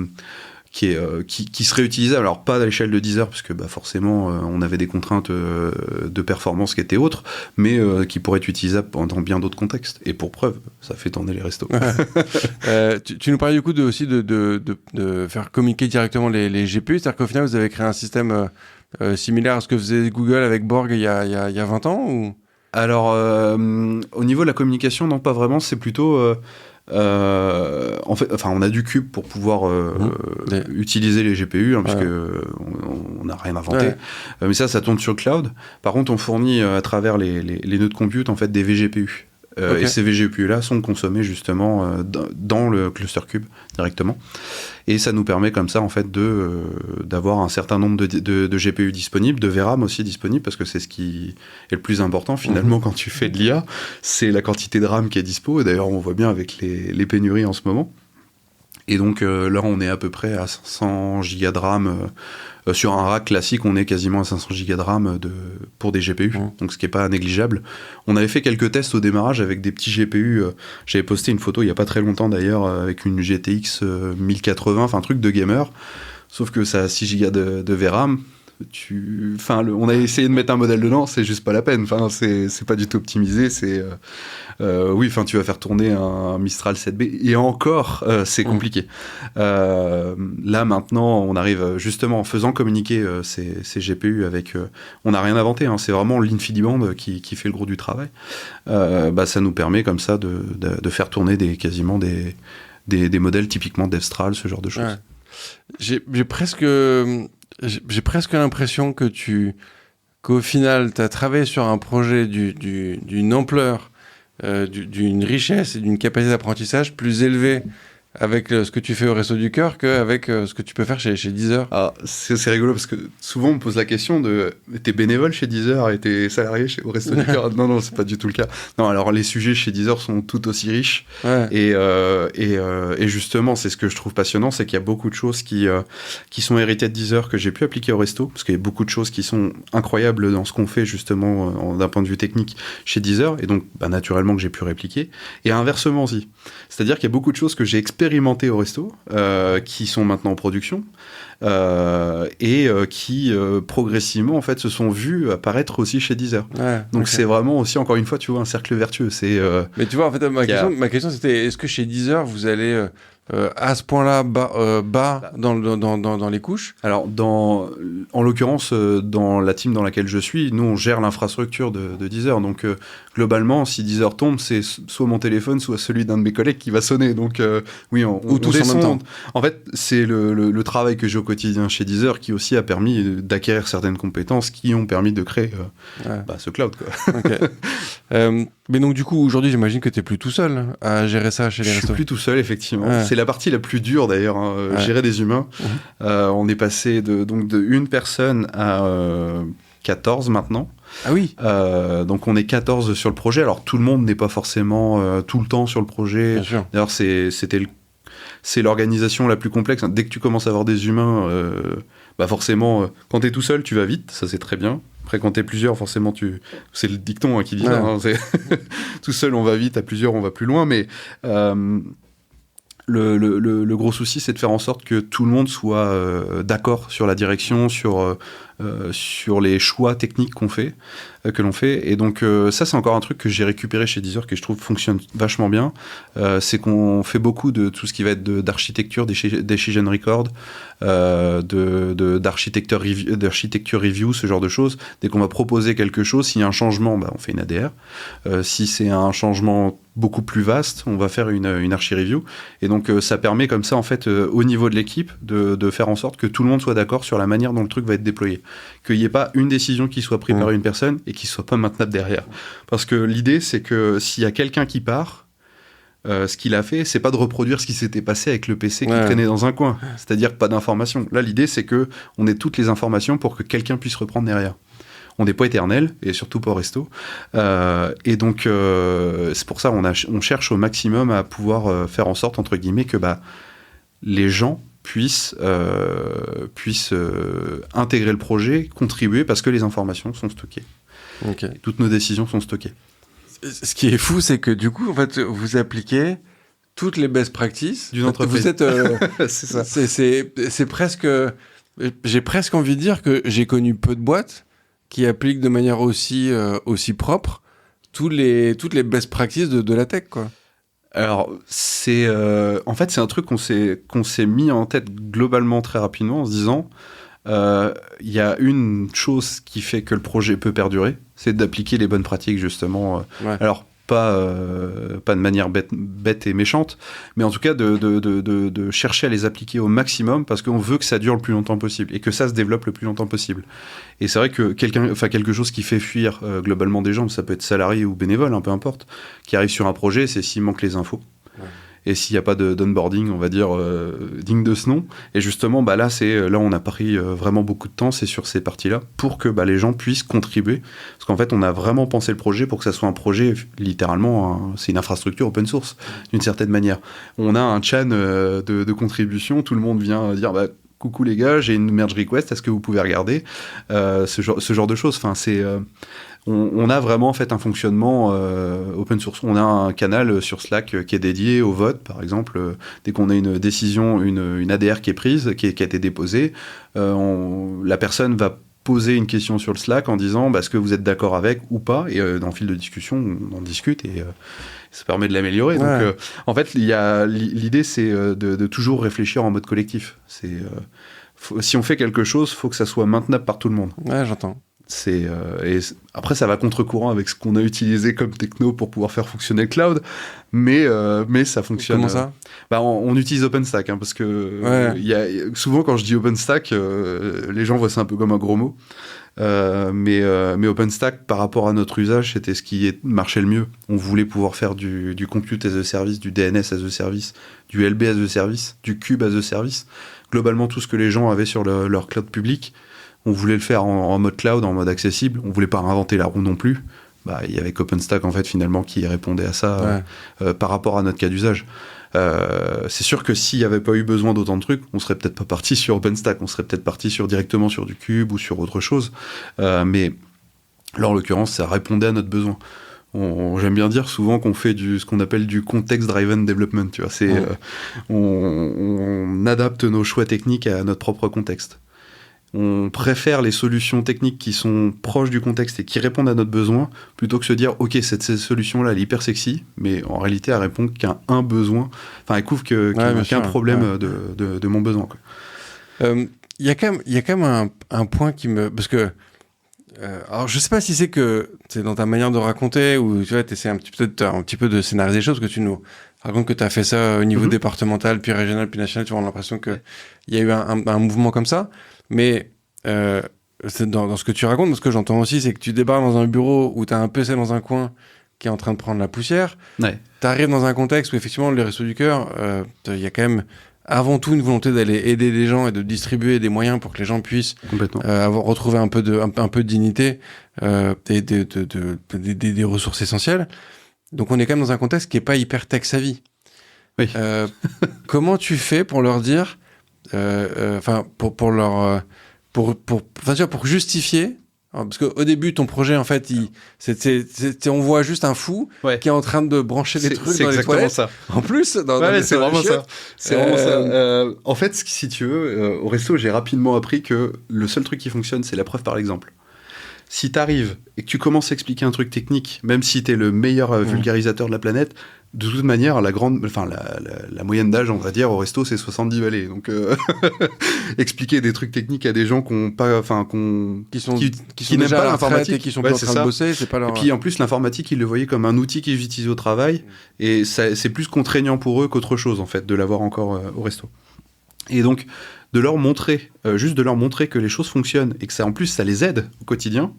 qui serait utilisable, alors pas à l'échelle de 10 heures, parce que forcément on avait des contraintes de performance qui étaient autres, mais qui pourraient être utilisables dans bien d'autres contextes. Et pour preuve, ça fait tourner les restos. Tu nous parlais du coup aussi de faire communiquer directement les GPU, c'est-à-dire qu'au final vous avez créé un système similaire à ce que faisait Google avec Borg il y a 20 ans ou... Alors, au niveau de la communication, non, pas vraiment, c'est plutôt... en fait, on a du cube pour pouvoir utiliser les GPU, puisque on n'a rien inventé. Mais ça tourne sur le cloud. Par contre, on fournit à travers les nœuds de compute en fait des vGPU. Et ces vGPU-là sont consommés justement dans le cluster cube directement. Et ça nous permet comme ça en fait d'avoir un certain nombre de GPU disponibles, de VRAM aussi disponibles, parce que c'est ce qui est le plus important finalement quand tu fais de l'IA, c'est la quantité de RAM qui est dispo. Et d'ailleurs on voit bien avec les pénuries en ce moment. Et donc là on est à peu près à 500 Go de RAM. Sur un rack classique, on est quasiment à 500 Go de RAM pour des GPU, donc ce qui n'est pas négligeable. On avait fait quelques tests au démarrage avec des petits GPU. J'avais posté une photo il n'y a pas très longtemps d'ailleurs avec une GTX 1080, enfin un truc de gamer, sauf que ça a 6 Go de VRAM. On a essayé de mettre un modèle dedans, c'est juste pas la peine. C'est pas du tout optimisé. Tu vas faire tourner un Mistral 7B et encore, c'est compliqué. Là maintenant, on arrive justement en faisant communiquer ces GPU avec. On n'a rien inventé. C'est vraiment l'InfiniBand qui fait le gros du travail. Ça nous permet comme ça de faire tourner quasiment des modèles typiquement d'Evstral, ce genre de choses. Ouais. J'ai presque l'impression qu'au final, tu as travaillé sur un projet d'une ampleur, d'une richesse et d'une capacité d'apprentissage plus élevée avec ce que tu fais au Resto du Cœur qu'avec ce que tu peux faire chez Deezer. Ah, c'est rigolo parce que souvent on me pose la question de t'es bénévole chez Deezer et t'es salarié au Resto du Cœur. Non, c'est pas du tout le cas. Non, alors les sujets chez Deezer sont tout aussi riches. Et justement, c'est ce que je trouve passionnant, c'est qu'il y a beaucoup de choses qui sont héritées de Deezer que j'ai pu appliquer au Resto, parce qu'il y a beaucoup de choses qui sont incroyables dans ce qu'on fait justement d'un point de vue technique chez Deezer, et donc naturellement que j'ai pu répliquer. Et inversement aussi. C'est-à-dire qu'il y a beaucoup de choses que j'ai expérimentées au Resto, qui sont maintenant en production, et qui progressivement en fait se sont vues apparaître aussi chez Deezer. Donc c'est vraiment aussi, encore une fois, tu vois, un cercle vertueux. Mais tu vois, en fait, ma question c'était, est-ce que chez Deezer vous allez à ce point-là bas dans les couches? Alors, en l'occurrence, dans la team dans laquelle je suis, nous on gère l'infrastructure de Deezer. Donc globalement, si Deezer tombe, c'est soit mon téléphone, soit celui d'un de mes collègues qui va sonner. Donc oui, ou tous en même temps. En fait, c'est le travail que j'ai au quotidien chez Deezer qui aussi a permis d'acquérir certaines compétences qui ont permis de créer ce cloud, quoi. Okay. Mais donc du coup, aujourd'hui, j'imagine que tu n'es plus tout seul à gérer ça chez les restos. Je suis plus tout seul, effectivement. C'est la partie la plus dure, d'ailleurs, gérer des humains. On est passé de une personne à 14 maintenant. Ah oui. Donc on est 14 sur le projet. Alors tout le monde n'est pas forcément tout le temps sur le projet. Bien sûr. D'ailleurs, c'est l'organisation la plus complexe. Dès que tu commences à avoir des humains, forcément, quand tu es tout seul, tu vas vite, ça c'est très bien. Après, quand tu es plusieurs, forcément, c'est le dicton qui dit ça. Tout seul, on va vite, à plusieurs, on va plus loin. Mais le gros souci, c'est de faire en sorte que tout le monde soit d'accord sur la direction, sur sur les choix techniques que l'on fait. Et donc ça, c'est encore un truc que j'ai récupéré chez Deezer, que je trouve fonctionne vachement bien. C'est qu'on fait beaucoup de tout ce qui va être d'architecture, decision record, d'architecture review, ce genre de choses. Dès qu'on va proposer quelque chose, s'il y a un changement, on fait une ADR. Si c'est un changement beaucoup plus vaste, on va faire une archi-review. Et donc, ça permet comme ça, en fait, au niveau de l'équipe, de faire en sorte que tout le monde soit d'accord sur la manière dont le truc va être déployé. Qu'il n'y ait pas une décision qui soit prise par une personne et qui ne soit pas maintenable derrière. Parce que l'idée, c'est que s'il y a quelqu'un qui part, ce qu'il a fait, c'est pas de reproduire ce qui s'était passé avec le PC qui traînait dans un coin. C'est-à-dire pas d'informations. Là, l'idée, c'est qu'on ait toutes les informations pour que quelqu'un puisse reprendre derrière. On n'est pas éternel, et surtout pas au resto. Et donc, c'est pour ça on cherche au maximum à pouvoir faire en sorte, entre guillemets, que les gens puissent intégrer le projet, contribuer, parce que les informations sont stockées. Okay. Toutes nos décisions sont stockées. Ce qui est fou, c'est que du coup, en fait, vous appliquez toutes les best practices d'une entreprise. Vous êtes, c'est ça. C'est presque... J'ai presque envie de dire que j'ai connu peu de boîtes qui appliquent de manière aussi propre toutes les best practices de la tech, quoi. Alors, en fait, c'est un truc qu'on s'est mis en tête globalement très rapidement en se disant il y a une chose qui fait que le projet peut perdurer, c'est d'appliquer les bonnes pratiques, justement. Alors, pas de manière bête et méchante, mais en tout cas de chercher à les appliquer au maximum, parce qu'on veut que ça dure le plus longtemps possible et que ça se développe le plus longtemps possible. Et c'est vrai que quelque chose qui fait fuir globalement des gens, ça peut être salarié ou bénévole, peu importe, qui arrive sur un projet, c'est s'il manque les infos. Ouais. Et s'il n'y a pas d'onboarding, on va dire, digne de ce nom. Et justement, là, on a pris vraiment beaucoup de temps, c'est sur ces parties-là, pour que les gens puissent contribuer. Parce qu'en fait, on a vraiment pensé le projet pour que ça soit un projet, littéralement, c'est une infrastructure open source, d'une certaine manière. On a un chan de contribution, tout le monde vient dire... coucou les gars, j'ai une merge request, est-ce que vous pouvez regarder ce genre de choses. Enfin, on a vraiment en fait un fonctionnement open source. On a un canal sur Slack qui est dédié au vote, par exemple. Dès qu'on a une décision, une ADR qui est prise, qui a été déposée, la personne va poser une question sur le Slack en disant est-ce que vous êtes d'accord avec ou pas, et dans le fil de discussion, on en discute et ça permet de l'améliorer. Ouais. Donc, en fait, l'idée, c'est de toujours réfléchir en mode collectif. Si on fait quelque chose, il faut que ça soit maintenable par tout le monde. Ouais, j'entends. Et après, ça va contre-courant avec ce qu'on a utilisé comme techno pour pouvoir faire fonctionner le cloud, mais ça fonctionne. Comment ça on utilise OpenStack, parce que souvent, quand je dis OpenStack, les gens voient ça un peu comme un gros mot. Mais OpenStack, par rapport à notre usage, c'était ce qui marchait le mieux. On voulait pouvoir faire du Compute as a Service, du DNS as a Service, du LB as a Service, du Cube as a Service. Globalement, tout ce que les gens avaient sur leur cloud public, on voulait le faire en mode cloud, en mode accessible. On voulait pas réinventer la roue non plus. Il y avait OpenStack, en fait, finalement, qui répondait à ça par rapport à notre cas d'usage. C'est sûr que s'il n'y avait pas eu besoin d'autant de trucs, on serait peut-être pas parti sur OpenStack, on serait peut-être parti directement sur du Cube ou sur autre chose. Mais là, en l'occurrence, ça répondait à notre besoin. J'aime bien dire souvent qu'on fait ce qu'on appelle du context-driven development. Tu vois, on adapte nos choix techniques à notre propre contexte. On préfère les solutions techniques qui sont proches du contexte et qui répondent à notre besoin, plutôt que se dire, ok, cette solution-là, elle est hyper sexy, mais en réalité, elle répond qu'à un besoin. Enfin, elle couvre qu'un problème de mon besoin. Il y a quand même un point qui me... Parce que... alors, je sais pas si c'est dans ta manière de raconter, ou tu vois, tu essaies un petit peu de scénariser les choses, parce que tu nous racontes que tu as fait ça au niveau départemental, puis régional, puis national, tu as l'impression qu'il y a eu un mouvement comme ça. Mais c'est dans ce que tu racontes, ce que j'entends aussi, c'est que tu débarques dans un bureau où tu as un PC dans un coin qui est en train de prendre la poussière. Ouais. Tu arrives dans un contexte où, effectivement, les Restos du Cœur, il y a quand même avant tout une volonté d'aller aider les gens et de distribuer des moyens pour que les gens puissent retrouver un peu de dignité et des ressources essentielles. Donc on est quand même dans un contexte qui n'est pas hyper tech savvy. Oui. Comment tu fais pour leur dire... pour justifier Alors, parce qu'au début, ton projet, en fait, on voit juste un fou qui est en train de brancher les trucs dans les toilettes. C'est exactement ça. En plus, C'est vraiment ça. C'est vraiment ça. En fait, si tu veux, au resto, j'ai rapidement appris que le seul truc qui fonctionne, c'est la preuve par l'exemple. Si t'arrives et que tu commences à expliquer un truc technique, même si t'es le meilleur vulgarisateur de la planète, de toute manière, la moyenne d'âge, on va dire, au resto, c'est 70 balais. Donc, expliquer des trucs techniques à des gens qui n'aiment pas l'informatique et qui sont pas en train de bosser, c'est pas leur... Et puis, en plus, l'informatique, ils le voyaient comme un outil qu'ils utilisent au travail, et c'est plus contraignant pour eux qu'autre chose, en fait, de l'avoir encore au resto. Et donc, de leur montrer que les choses fonctionnent et que ça, en plus, ça les aide au quotidien,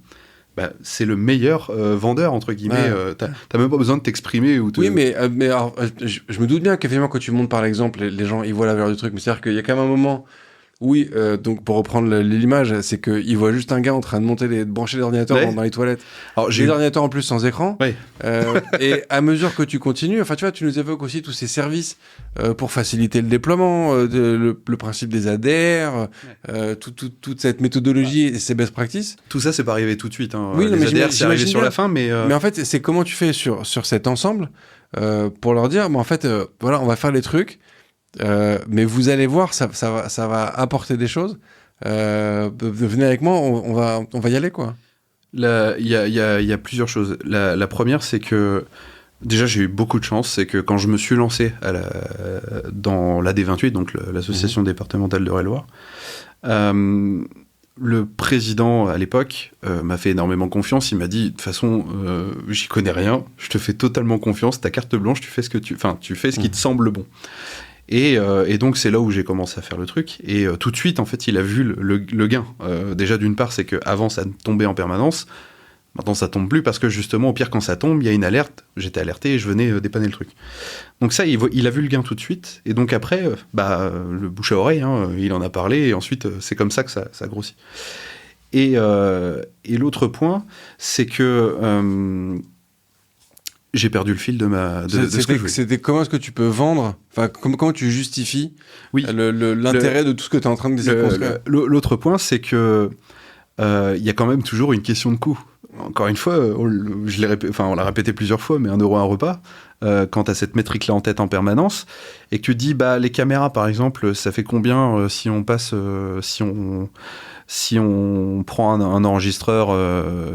c'est le meilleur vendeur, entre guillemets. T'as même pas besoin de t'exprimer. Oui, mais alors, je me doute bien qu'effectivement, quand tu montes par l'exemple, les gens, ils voient la valeur du truc. Mais c'est-à-dire qu'il y a quand même un moment... Oui, donc pour reprendre l'image, c'est qu'ils voient juste un gars en train de brancher les ordinateurs dans les toilettes. Alors, j'ai des ordinateurs en plus sans écran. Ouais. Et à mesure que tu continues, enfin, tu vois, tu nous évoques aussi tous ces services pour faciliter le déploiement, le principe des ADR, toute cette méthodologie et ces best practices. Tout ça, c'est pas arrivé tout de suite. Hein. Oui, les ADR, c'est arrivé sur la fin, mais... Mais en fait, c'est comment tu fais sur cet ensemble pour leur dire, en fait, voilà, on va faire les trucs. Mais vous allez voir, ça va apporter des choses. Venez avec moi, on va y aller, quoi. Il y a plusieurs choses. La première, c'est que déjà j'ai eu beaucoup de chance, c'est que quand je me suis lancé dans l'AD28, donc l'association départementale de Eure-et-Loir, le président à l'époque m'a fait énormément confiance. Il m'a dit, de toute façon, j'y connais rien, je te fais totalement confiance, ta carte blanche, tu fais ce qui te semble bon. Et donc c'est là où j'ai commencé à faire le truc, et tout de suite en fait il a vu le gain. Déjà d'une part, c'est qu'avant ça tombait en permanence, maintenant ça tombe plus parce que justement au pire quand ça tombe il y a une alerte, j'étais alerté et je venais dépanner le truc. Donc ça il a vu le gain tout de suite, et donc après le bouche à oreille, il en a parlé, et ensuite c'est comme ça que ça grossit. Et l'autre point, c'est que j'ai perdu le fil de ce que je voulais. C'était comment est-ce que tu peux vendre, enfin comment tu justifies l'intérêt de tout ce que tu es en train de construire. L'autre point, c'est que y a quand même toujours une question de coût. Encore une fois, on l'a répété plusieurs fois, mais 1 € un repas, quand tu as cette métrique-là en tête en permanence, et que tu te dis, les caméras, par exemple, ça fait combien si on prend un enregistreur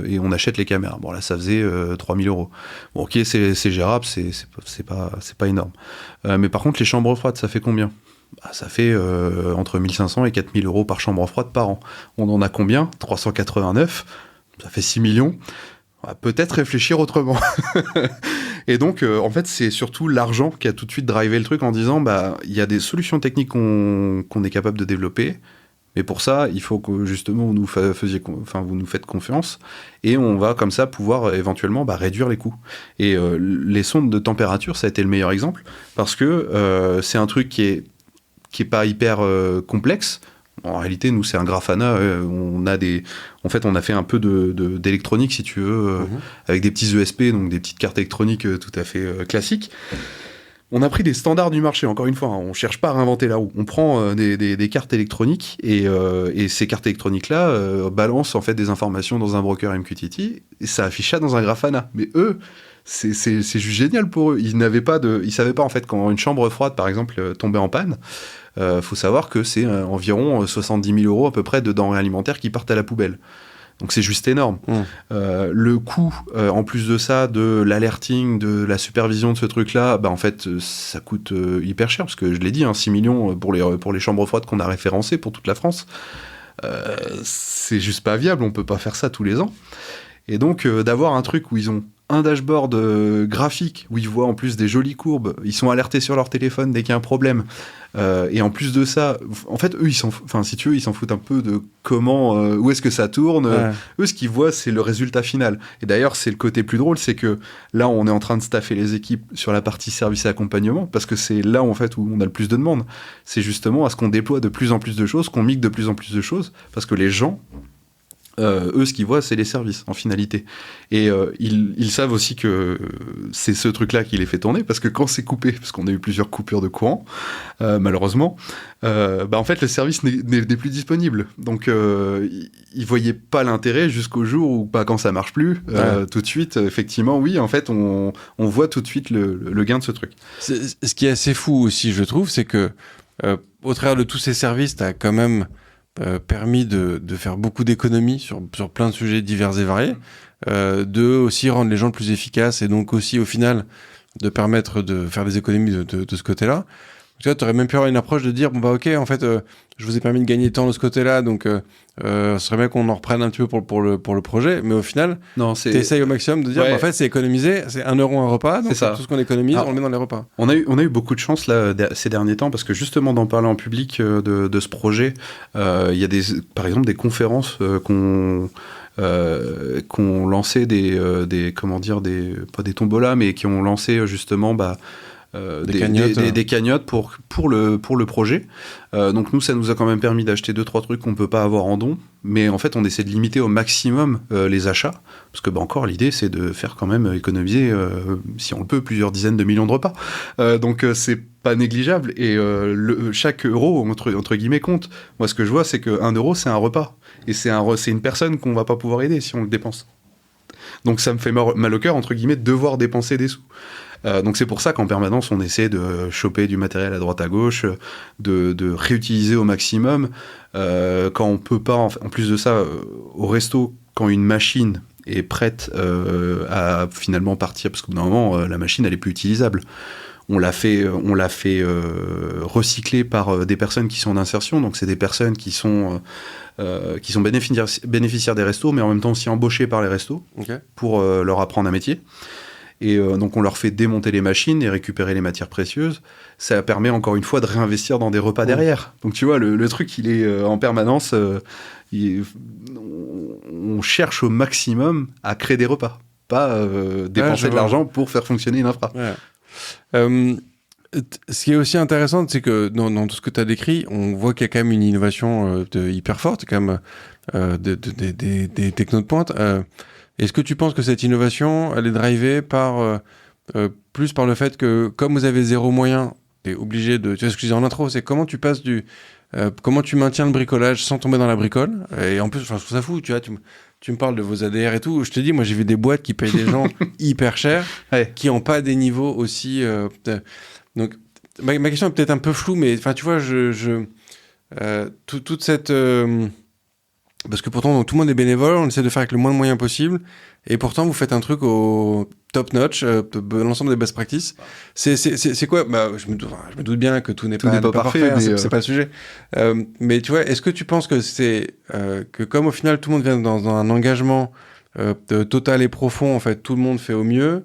et on achète les caméras. Bon, là, ça faisait 3 000 €. Bon, ok, c'est gérable, c'est pas énorme. Mais par contre, les chambres froides, ça fait combien ? Ça fait entre 1 500 et 4 000 € par chambre froide par an. On en a combien ? 389. Ça fait 6 millions. On va peut-être réfléchir autrement. Et donc, en fait, c'est surtout l'argent qui a tout de suite drivé le truc en disant, il y a des solutions techniques qu'on est capable de développer. Mais pour ça, il faut que justement vous nous faites confiance, et on va comme ça pouvoir éventuellement réduire les coûts. Et les sondes de température, ça a été le meilleur exemple, parce que c'est un truc qui est pas hyper complexe. En réalité, nous, c'est un Grafana. On a fait un peu d'électronique, si tu veux, avec des petits ESP, donc des petites cartes électroniques tout à fait classiques. On a pris des standards du marché, encore une fois, on cherche pas à réinventer la roue. On prend des cartes électroniques, et ces cartes électroniques-là balancent en fait des informations dans un broker MQTT, et ça affiche ça dans un Grafana. Mais eux, c'est juste génial pour eux. Ils savaient pas en fait quand une chambre froide, par exemple, tombait en panne. Faut savoir que c'est environ 70 000 € à peu près de denrées alimentaires qui partent à la poubelle. Donc c'est juste énorme. Le coût, en plus de ça, de l'alerting, de la supervision de ce truc-là, en fait, ça coûte hyper cher, parce que je l'ai dit, 6 millions pour les chambres froides qu'on a référencées pour toute la France. C'est juste pas viable, on peut pas faire ça tous les ans. Et donc, d'avoir un truc où ils ont un dashboard graphique, où ils voient en plus des jolies courbes, ils sont alertés sur leur téléphone dès qu'il y a un problème, et en plus de ça, en fait, eux, ils s'en foutent un peu de comment, où est-ce que ça tourne. Ouais. Eux, ce qu'ils voient, c'est le résultat final. Et d'ailleurs, c'est le côté plus drôle, c'est que là, on est en train de staffer les équipes sur la partie service et accompagnement, parce que c'est là, en fait, où on a le plus de demandes. C'est justement à ce qu'on déploie de plus en plus de choses, qu'on migre de plus en plus de choses, parce que les gens eux, ce qu'ils voient, c'est les services, en finalité. Et ils savent aussi que c'est ce truc-là qui les fait tourner, parce que quand c'est coupé, parce qu'on a eu plusieurs coupures de courant, malheureusement, en fait, le service n'est plus disponible. Donc, ils voyaient pas l'intérêt jusqu'au jour où, quand ça marche plus, tout de suite, effectivement, oui, en fait, on voit tout de suite le gain de ce truc. Ce qui est assez fou aussi, je trouve, c'est que au travers de tous ces services, tu as quand même permis de faire beaucoup d'économies sur plein de sujets divers et variés, de aussi rendre les gens plus efficaces et donc aussi au final de permettre de faire des économies de ce côté-là. Tu vois, tu aurais même pu avoir une approche de dire ok, en fait, je vous ai permis de gagner temps de ce côté-là, donc ce serait bien qu'on en reprenne un petit peu pour le projet, mais au final, tu essayes au maximum de dire en fait, c'est économiser, c'est 1 euro un repas, donc tout ce qu'on économise, on le met dans les repas. On a eu beaucoup de chance là, ces derniers temps, parce que justement d'en parler en public de ce projet, il y a par exemple des conférences qu'on lancé pas des tombolas, mais qui ont lancé justement des cagnottes pour le projet. Donc nous, ça nous a quand même permis d'acheter 2-3 trucs qu'on peut pas avoir en don, mais en fait on essaie de limiter au maximum les achats, parce que encore l'idée c'est de faire quand même économiser, si on le peut, plusieurs dizaines de millions de repas. Donc c'est pas négligeable, et chaque euro entre guillemets compte. Moi ce que je vois, c'est que 1 euro c'est un repas, et c'est une personne qu'on va pas pouvoir aider si on le dépense. Donc ça me fait mal au cœur, entre guillemets, de devoir dépenser des sous. Donc c'est pour ça qu'en permanence on essaie de choper du matériel à droite à gauche, de réutiliser au maximum. Quand on peut pas, en plus de ça, au resto, quand une machine est prête à finalement partir, parce qu'au bout d'un moment la machine elle est plus utilisable. On l'a fait recycler par des personnes qui sont en insertion, donc c'est des personnes qui sont bénéficiaires des restos, mais en même temps aussi embauchées par les restos pour leur apprendre un métier. Et donc on leur fait démonter les machines et récupérer les matières précieuses. Ça permet encore une fois de réinvestir dans des repas derrière. Donc tu vois, le truc il est en permanence, on cherche au maximum à créer des repas, pas dépenser de l'argent pour faire fonctionner une infra. Ce qui est aussi intéressant, c'est que dans tout ce que tu as décrit, on voit qu'il y a quand même une innovation hyper forte, quand même des technos de pointe. Est-ce que tu penses que cette innovation, elle est drivée plus par le fait que, comme vous avez zéro moyen, tu es obligé de... Tu vois ce que je disais en intro, c'est comment tu passes comment tu maintiens le bricolage sans tomber dans la bricole. Et en plus, je trouve ça fou, tu vois, tu me parles de vos ADR et tout. Je te dis, moi, j'ai vu des boîtes qui payent des gens hyper cher, qui n'ont pas des niveaux aussi... Donc, ma question est peut-être un peu floue, mais tu vois, toute cette... parce que pourtant, tout le monde est bénévole, on essaie de faire avec le moins de moyens possible, et pourtant, vous faites un truc au top-notch, l'ensemble des best practices. C'est quoi ? Je me doute bien que tout n'est pas parfait, mais c'est pas le sujet. Mais tu vois, est-ce que tu penses que c'est que comme au final, tout le monde vient dans un engagement total et profond, en fait, tout le monde fait au mieux,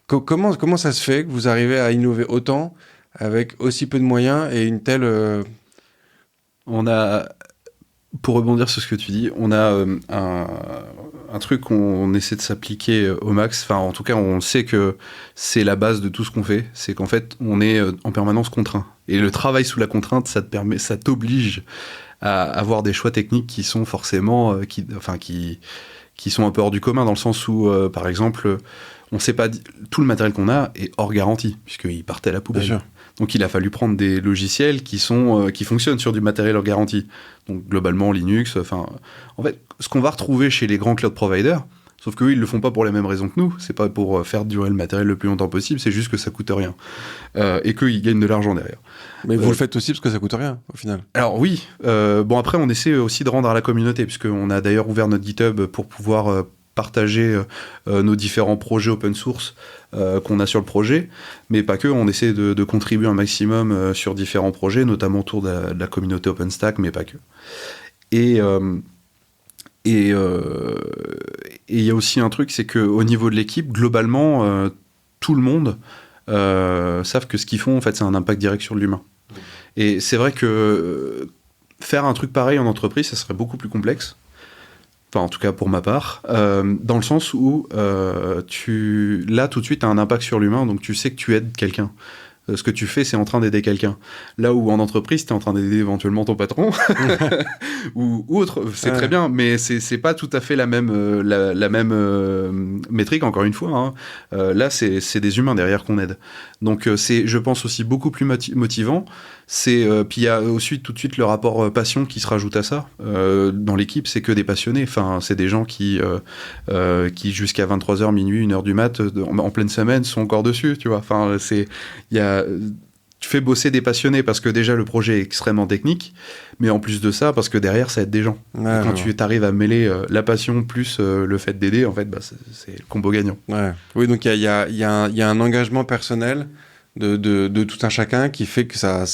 comment ça se fait que vous arrivez à innover autant avec aussi peu de moyens et une telle... Pour rebondir sur ce que tu dis, on a un truc qu'on essaie de s'appliquer au max. Enfin, en tout cas, on sait que c'est la base de tout ce qu'on fait. C'est qu'en fait, on est en permanence contraint. Et le travail sous la contrainte, ça t'oblige à avoir des choix techniques qui sont forcément, qui sont un peu hors du commun, dans le sens où, par exemple, on sait pas, tout le matériel qu'on a est hors garantie, puisqu'il partait à la poubelle. Bien sûr. Donc il a fallu prendre des logiciels qui fonctionnent sur du matériel en garantie. Donc globalement Linux, en fait, ce qu'on va retrouver chez les grands cloud providers, sauf qu'eux ils le font pas pour les mêmes raisons que nous, c'est pas pour faire durer le matériel le plus longtemps possible, c'est juste que ça coûte rien. Et qu'eux ils gagnent de l'argent derrière. Mais vous le faites aussi parce que ça coûte rien au final. Alors oui, après on essaie aussi de rendre à la communauté, puisqu'on a d'ailleurs ouvert notre GitHub pour pouvoir... partager nos différents projets open source qu'on a sur le projet, mais pas que, on essaie de contribuer un maximum sur différents projets, notamment autour de la communauté OpenStack, mais pas que. Et il y a aussi un truc, c'est qu'au niveau de l'équipe, globalement, tout le monde savent que ce qu'ils font, en fait, c'est un impact direct sur l'humain. Et c'est vrai que faire un truc pareil en entreprise, ça serait beaucoup plus complexe. Enfin, en tout cas pour ma part, dans le sens où là tout de suite tu as un impact sur l'humain, donc tu sais que tu aides quelqu'un. ce que tu fais, c'est en train d'aider quelqu'un. Là où en entreprise, tu es en train d'aider éventuellement ton patron ou autre, c'est très bien, mais c'est pas tout à fait la même, la même métrique, encore une fois. Hein. Là, c'est des humains derrière qu'on aide. Donc, c'est, je pense, aussi beaucoup plus motivant. Puis il y a aussi tout de suite le rapport passion qui se rajoute à ça. Dans l'équipe, c'est que des passionnés. Enfin, c'est des gens qui jusqu'à 23h, minuit, 1h du mat, en pleine semaine, sont encore dessus, tu vois. Enfin, tu fais bosser des passionnés parce que déjà le projet est extrêmement technique, mais en plus de ça, parce que derrière ça aide des gens. Quand tu arrives à mêler la passion plus le fait d'aider, en fait, c'est le combo gagnant. Ouais. Oui, donc il y a un engagement personnel de tout un chacun qui fait que ça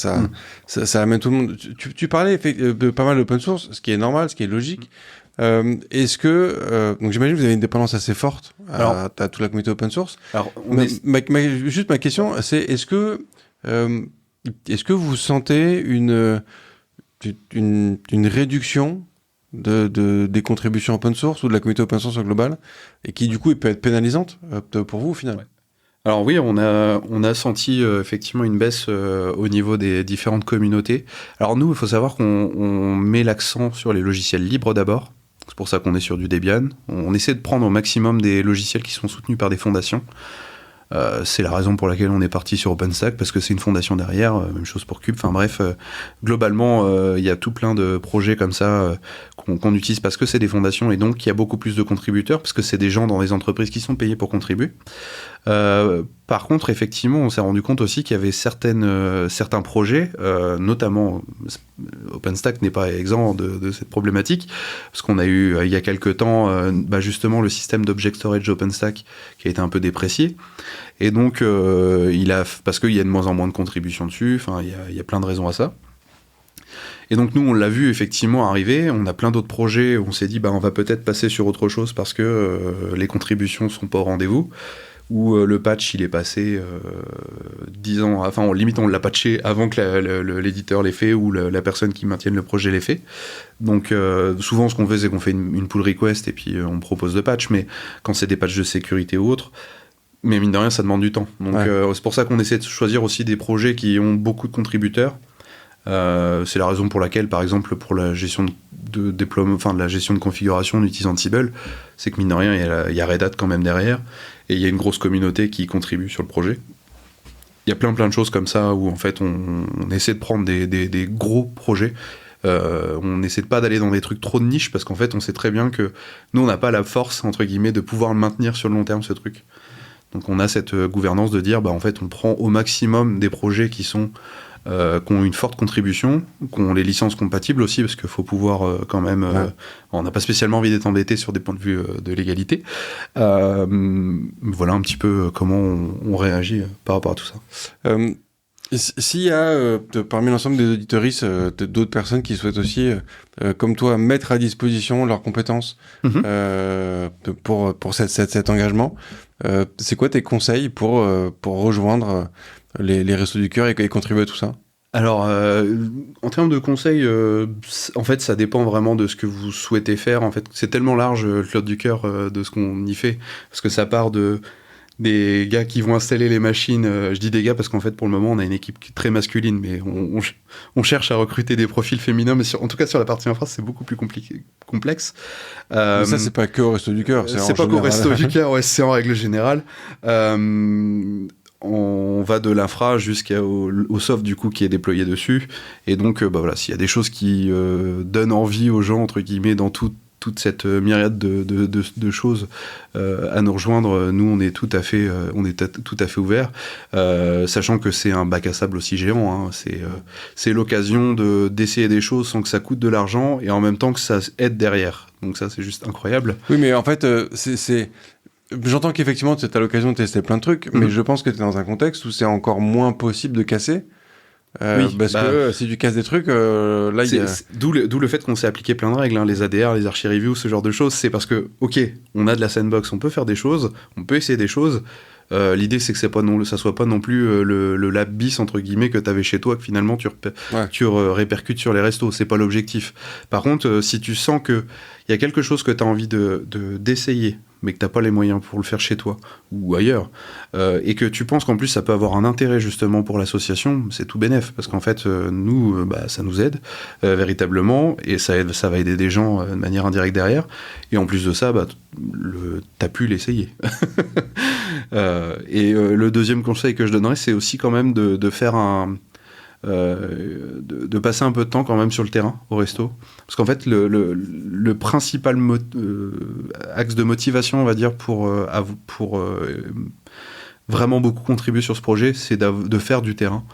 amène tout le monde. Tu parlais de pas mal d'open source, ce qui est normal, ce qui est logique. Est-ce que donc j'imagine que vous avez une dépendance assez forte à toute la communauté open source. Alors, juste ma question, c'est est-ce que vous sentez une réduction des contributions open source ou de la communauté open source au global et qui du coup peut être pénalisante pour vous au final? Ouais. Alors oui, on a senti effectivement une baisse au niveau des différentes communautés. Alors nous, il faut savoir qu'on met l'accent sur les logiciels libres d'abord. C'est pour ça qu'on est sur du Debian. On essaie de prendre au maximum des logiciels qui sont soutenus par des fondations. C'est la raison pour laquelle on est parti sur OpenStack, parce que c'est une fondation derrière, même chose pour Cube. Enfin bref, globalement, il y a tout plein de projets comme ça qu'on utilise parce que c'est des fondations et donc il y a beaucoup plus de contributeurs, parce que c'est des gens dans des entreprises qui sont payés pour contribuer. Par contre, effectivement, on s'est rendu compte aussi qu'il y avait certains projets, notamment OpenStack n'est pas exempt de cette problématique, parce qu'on a eu il y a quelques temps justement le système d'object storage OpenStack qui a été un peu déprécié, et donc parce qu'il y a de moins en moins de contributions dessus, enfin il y a plein de raisons à ça. Et donc nous, on l'a vu effectivement arriver, on a plein d'autres projets où on s'est dit on va peut-être passer sur autre chose parce que les contributions sont pas au rendez-vous, où le patch il est passé 10 ans, enfin limite on l'a patché avant que l'éditeur l'ait fait ou la personne qui maintienne le projet l'ait fait. Donc souvent ce qu'on fait, c'est qu'on fait une pull request et puis on propose de patch, mais quand c'est des patchs de sécurité ou autre, mais mine de rien ça demande du temps. Donc c'est pour ça qu'on essaie de choisir aussi des projets qui ont beaucoup de contributeurs. C'est la raison pour laquelle, par exemple, pour la gestion de déploiement, enfin de la gestion de configuration en utilisant Ansible, c'est que mine de rien, il y a Red Hat quand même derrière, et il y a une grosse communauté qui contribue sur le projet. Il y a plein de choses comme ça où en fait on essaie de prendre des gros projets. On essaie de pas d'aller dans des trucs trop de niche parce qu'en fait on sait très bien que nous on n'a pas la force entre guillemets de pouvoir le maintenir sur le long terme, ce truc. Donc on a cette gouvernance de dire en fait on prend au maximum des projets qui ont une forte contribution, qui ont les licences compatibles aussi, parce qu'il faut pouvoir quand même... on n'a pas spécialement envie d'être embêté sur des points de vue de légalité. Voilà un petit peu comment on réagit par rapport à tout ça. S'il y a parmi l'ensemble des auditeuristes d'autres personnes qui souhaitent aussi, comme toi, mettre à disposition leurs compétences pour cet engagement, c'est quoi tes conseils pour rejoindre les Restos du Cœur et contribuer à tout ça? Alors, en termes de conseils, en fait, ça dépend vraiment de ce que vous souhaitez faire. En fait, c'est tellement large, le Cloud du Cœur, de ce qu'on y fait, parce que ça part des gars qui vont installer les machines. Je dis des gars parce qu'en fait, pour le moment, on a une équipe très masculine, mais on cherche à recruter des profils féminins, mais en tout cas, sur la partie infra, c'est beaucoup plus complexe. Mais ça, c'est pas que au Resto du Cœur. C'est pas qu'au Resto du Cœur, c'est en règle générale. On va de l'infra jusqu'au soft du coup qui est déployé dessus, et donc voilà, s'il y a des choses qui donnent envie aux gens entre guillemets dans toute cette myriade de choses à nous rejoindre, nous on est tout à fait ouvert, sachant que c'est un bac à sable aussi géant, hein. C'est l'occasion d'essayer des choses sans que ça coûte de l'argent et en même temps que ça aide derrière, donc ça c'est juste incroyable. Oui, mais en fait j'entends qu'effectivement tu as l'occasion de tester plein de trucs, mais je pense que tu es dans un contexte où c'est encore moins possible de casser. Parce que si tu casses des trucs, là il y a... D'où le fait qu'on s'est appliqué plein de règles, hein, les ADR, les archi-reviews, ce genre de choses. C'est parce que, ok, on a de la sandbox, on peut faire des choses, on peut essayer des choses, L'idée, c'est que ça soit pas non plus le lab bis, entre guillemets, que tu avais chez toi, que finalement tu répercutes sur les restos. C'est pas l'objectif. Par contre, si tu sens qu'il y a quelque chose que tu as envie d'essayer, mais que tu n'as pas les moyens pour le faire chez toi ou ailleurs, et que tu penses qu'en plus ça peut avoir un intérêt justement pour l'association, c'est tout bénef, parce qu'en fait, nous, ça nous aide véritablement, et ça va aider des gens de manière indirecte derrière, et en plus de ça, t'as pu l'essayer. Le deuxième conseil que je donnerais, c'est aussi quand même de faire de passer un peu de temps quand même sur le terrain au resto, parce qu'en fait le principal axe de motivation, on va dire, pour vraiment beaucoup contribuer sur ce projet, c'est de faire du terrain.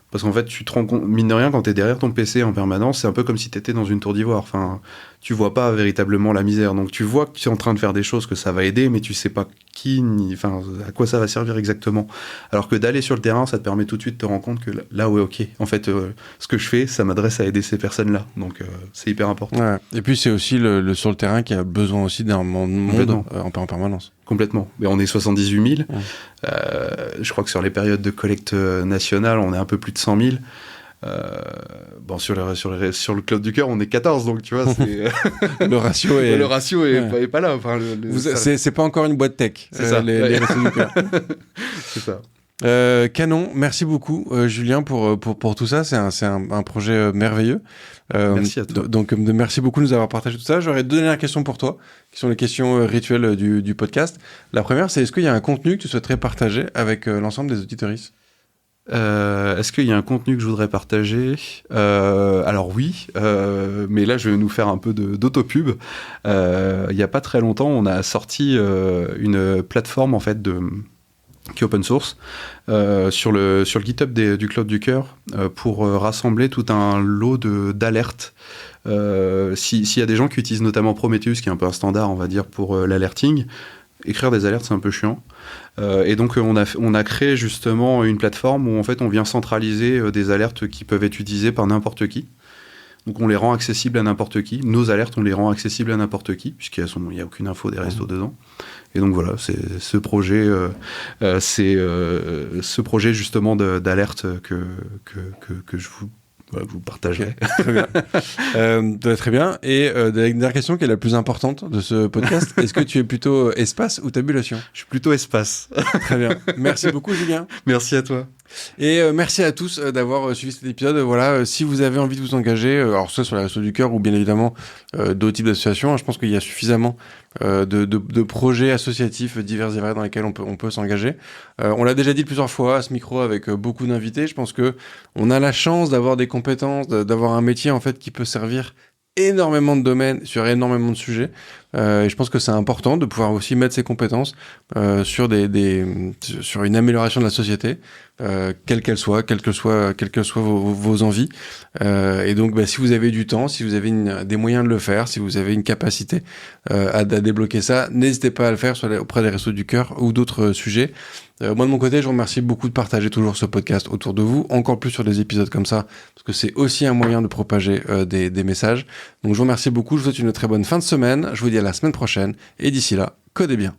Parce qu'en fait, tu te rends compte, mine de rien, quand tu es derrière ton PC en permanence, c'est un peu comme si tu étais dans une tour d'ivoire. Enfin, tu vois pas véritablement la misère. Donc tu vois que tu es en train de faire des choses, que ça va aider, mais tu sais pas à quoi ça va servir exactement. Alors que d'aller sur le terrain, ça te permet tout de suite de te rendre compte que là, ouais, ok. En fait, ce que je fais, ça m'adresse à aider ces personnes-là. Donc c'est hyper important. Ouais. Et puis c'est aussi le sur le terrain qui a besoin aussi d'un monde en permanence. Complètement. Mais on est 78 000. Je crois que sur les périodes de collecte nationale, on est un peu plus de 100 000. Sur le Club du Cœur, on est 14, donc tu vois, le ratio est pas là. Enfin, c'est pas encore une boîte tech. C'est ça. Les Restos du Cœur. C'est ça. Canon, merci beaucoup Julien pour tout ça. C'est un projet merveilleux. Merci à toi. Donc merci beaucoup de nous avoir partagé tout ça. J'aurais 2 dernières questions pour toi, qui sont les questions rituelles du podcast. La première, c'est: est-ce qu'il y a un contenu que tu souhaiterais partager avec l'ensemble des auditeuristes? Est-ce qu'il y a un contenu que je voudrais partager? Alors oui, mais là je vais nous faire un peu d'autopub. Il y a pas très longtemps, on a sorti une plateforme en fait qui est open source sur le GitHub du Club du Cœur pour rassembler tout un lot d'alertes. S'il y a des gens qui utilisent notamment Prometheus, qui est un peu un standard, on va dire, pour l'alerting, écrire des alertes, c'est un peu chiant. Et donc on a créé justement une plateforme où en fait on vient centraliser des alertes qui peuvent être utilisées par n'importe qui. Donc on les rend accessibles à n'importe qui. Nos alertes, on les rend accessibles à n'importe qui, puisqu'il n'y a aucune info des restos dedans. Et donc voilà, c'est ce projet justement d'alerte que je vous partagerai. Okay. Très bien. Très bien. Et la dernière question qui est la plus importante de ce podcast: est-ce que tu es plutôt espace ou tabulation? Je suis plutôt espace. Très bien. Merci beaucoup Julien. Merci à toi. Et merci à tous d'avoir suivi cet épisode. Voilà, si vous avez envie de vous engager, alors soit sur les Restos du Cœur ou bien évidemment d'autres types d'associations, je pense qu'il y a suffisamment de projets associatifs divers et variés dans lesquels on peut s'engager. On l'a déjà dit plusieurs fois à ce micro avec beaucoup d'invités. Je pense que on a la chance d'avoir des compétences, d'avoir un métier en fait qui peut servir énormément de domaines, sur énormément de sujets. Et je pense que c'est important de pouvoir aussi mettre ses compétences sur sur une amélioration de la société, quelle que soit vos envies. Et donc, si vous avez du temps, si vous avez des moyens de le faire, si vous avez une capacité à débloquer ça, n'hésitez pas à le faire auprès des Restos du Cœur ou d'autres sujets. Moi de mon côté, je vous remercie beaucoup de partager toujours ce podcast autour de vous, encore plus sur des épisodes comme ça, parce que c'est aussi un moyen de propager des messages. Donc je vous remercie beaucoup, je vous souhaite une très bonne fin de semaine, je vous dis à la semaine prochaine, et d'ici là, codez bien.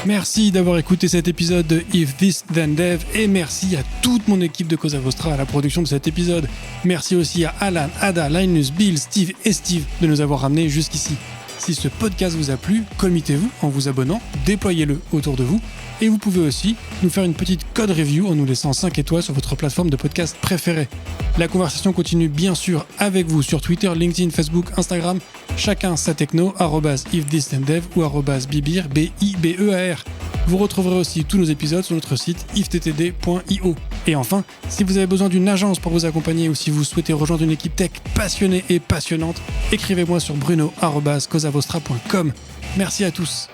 Merci d'avoir écouté cet épisode de If This Then Dev, et merci à toute mon équipe de Cosa Vostra à la production de cet épisode. Merci aussi à Alan, Ada, Linus, Bill, Steve et Steve de nous avoir ramenés jusqu'ici. Si ce podcast vous a plu, committez-vous en vous abonnant, déployez-le autour de vous, et vous pouvez aussi nous faire une petite code review en nous laissant 5 étoiles sur votre plateforme de podcast préférée. La conversation continue bien sûr avec vous sur Twitter, LinkedIn, Facebook, Instagram, chacun sa techno, @ifthisdendev ou @bibear, BIBEAR. Vous retrouverez aussi tous nos épisodes sur notre site ifttd.io. Et enfin, si vous avez besoin d'une agence pour vous accompagner ou si vous souhaitez rejoindre une équipe tech passionnée et passionnante, écrivez-moi sur bruno@cosavostra.com. Merci à tous.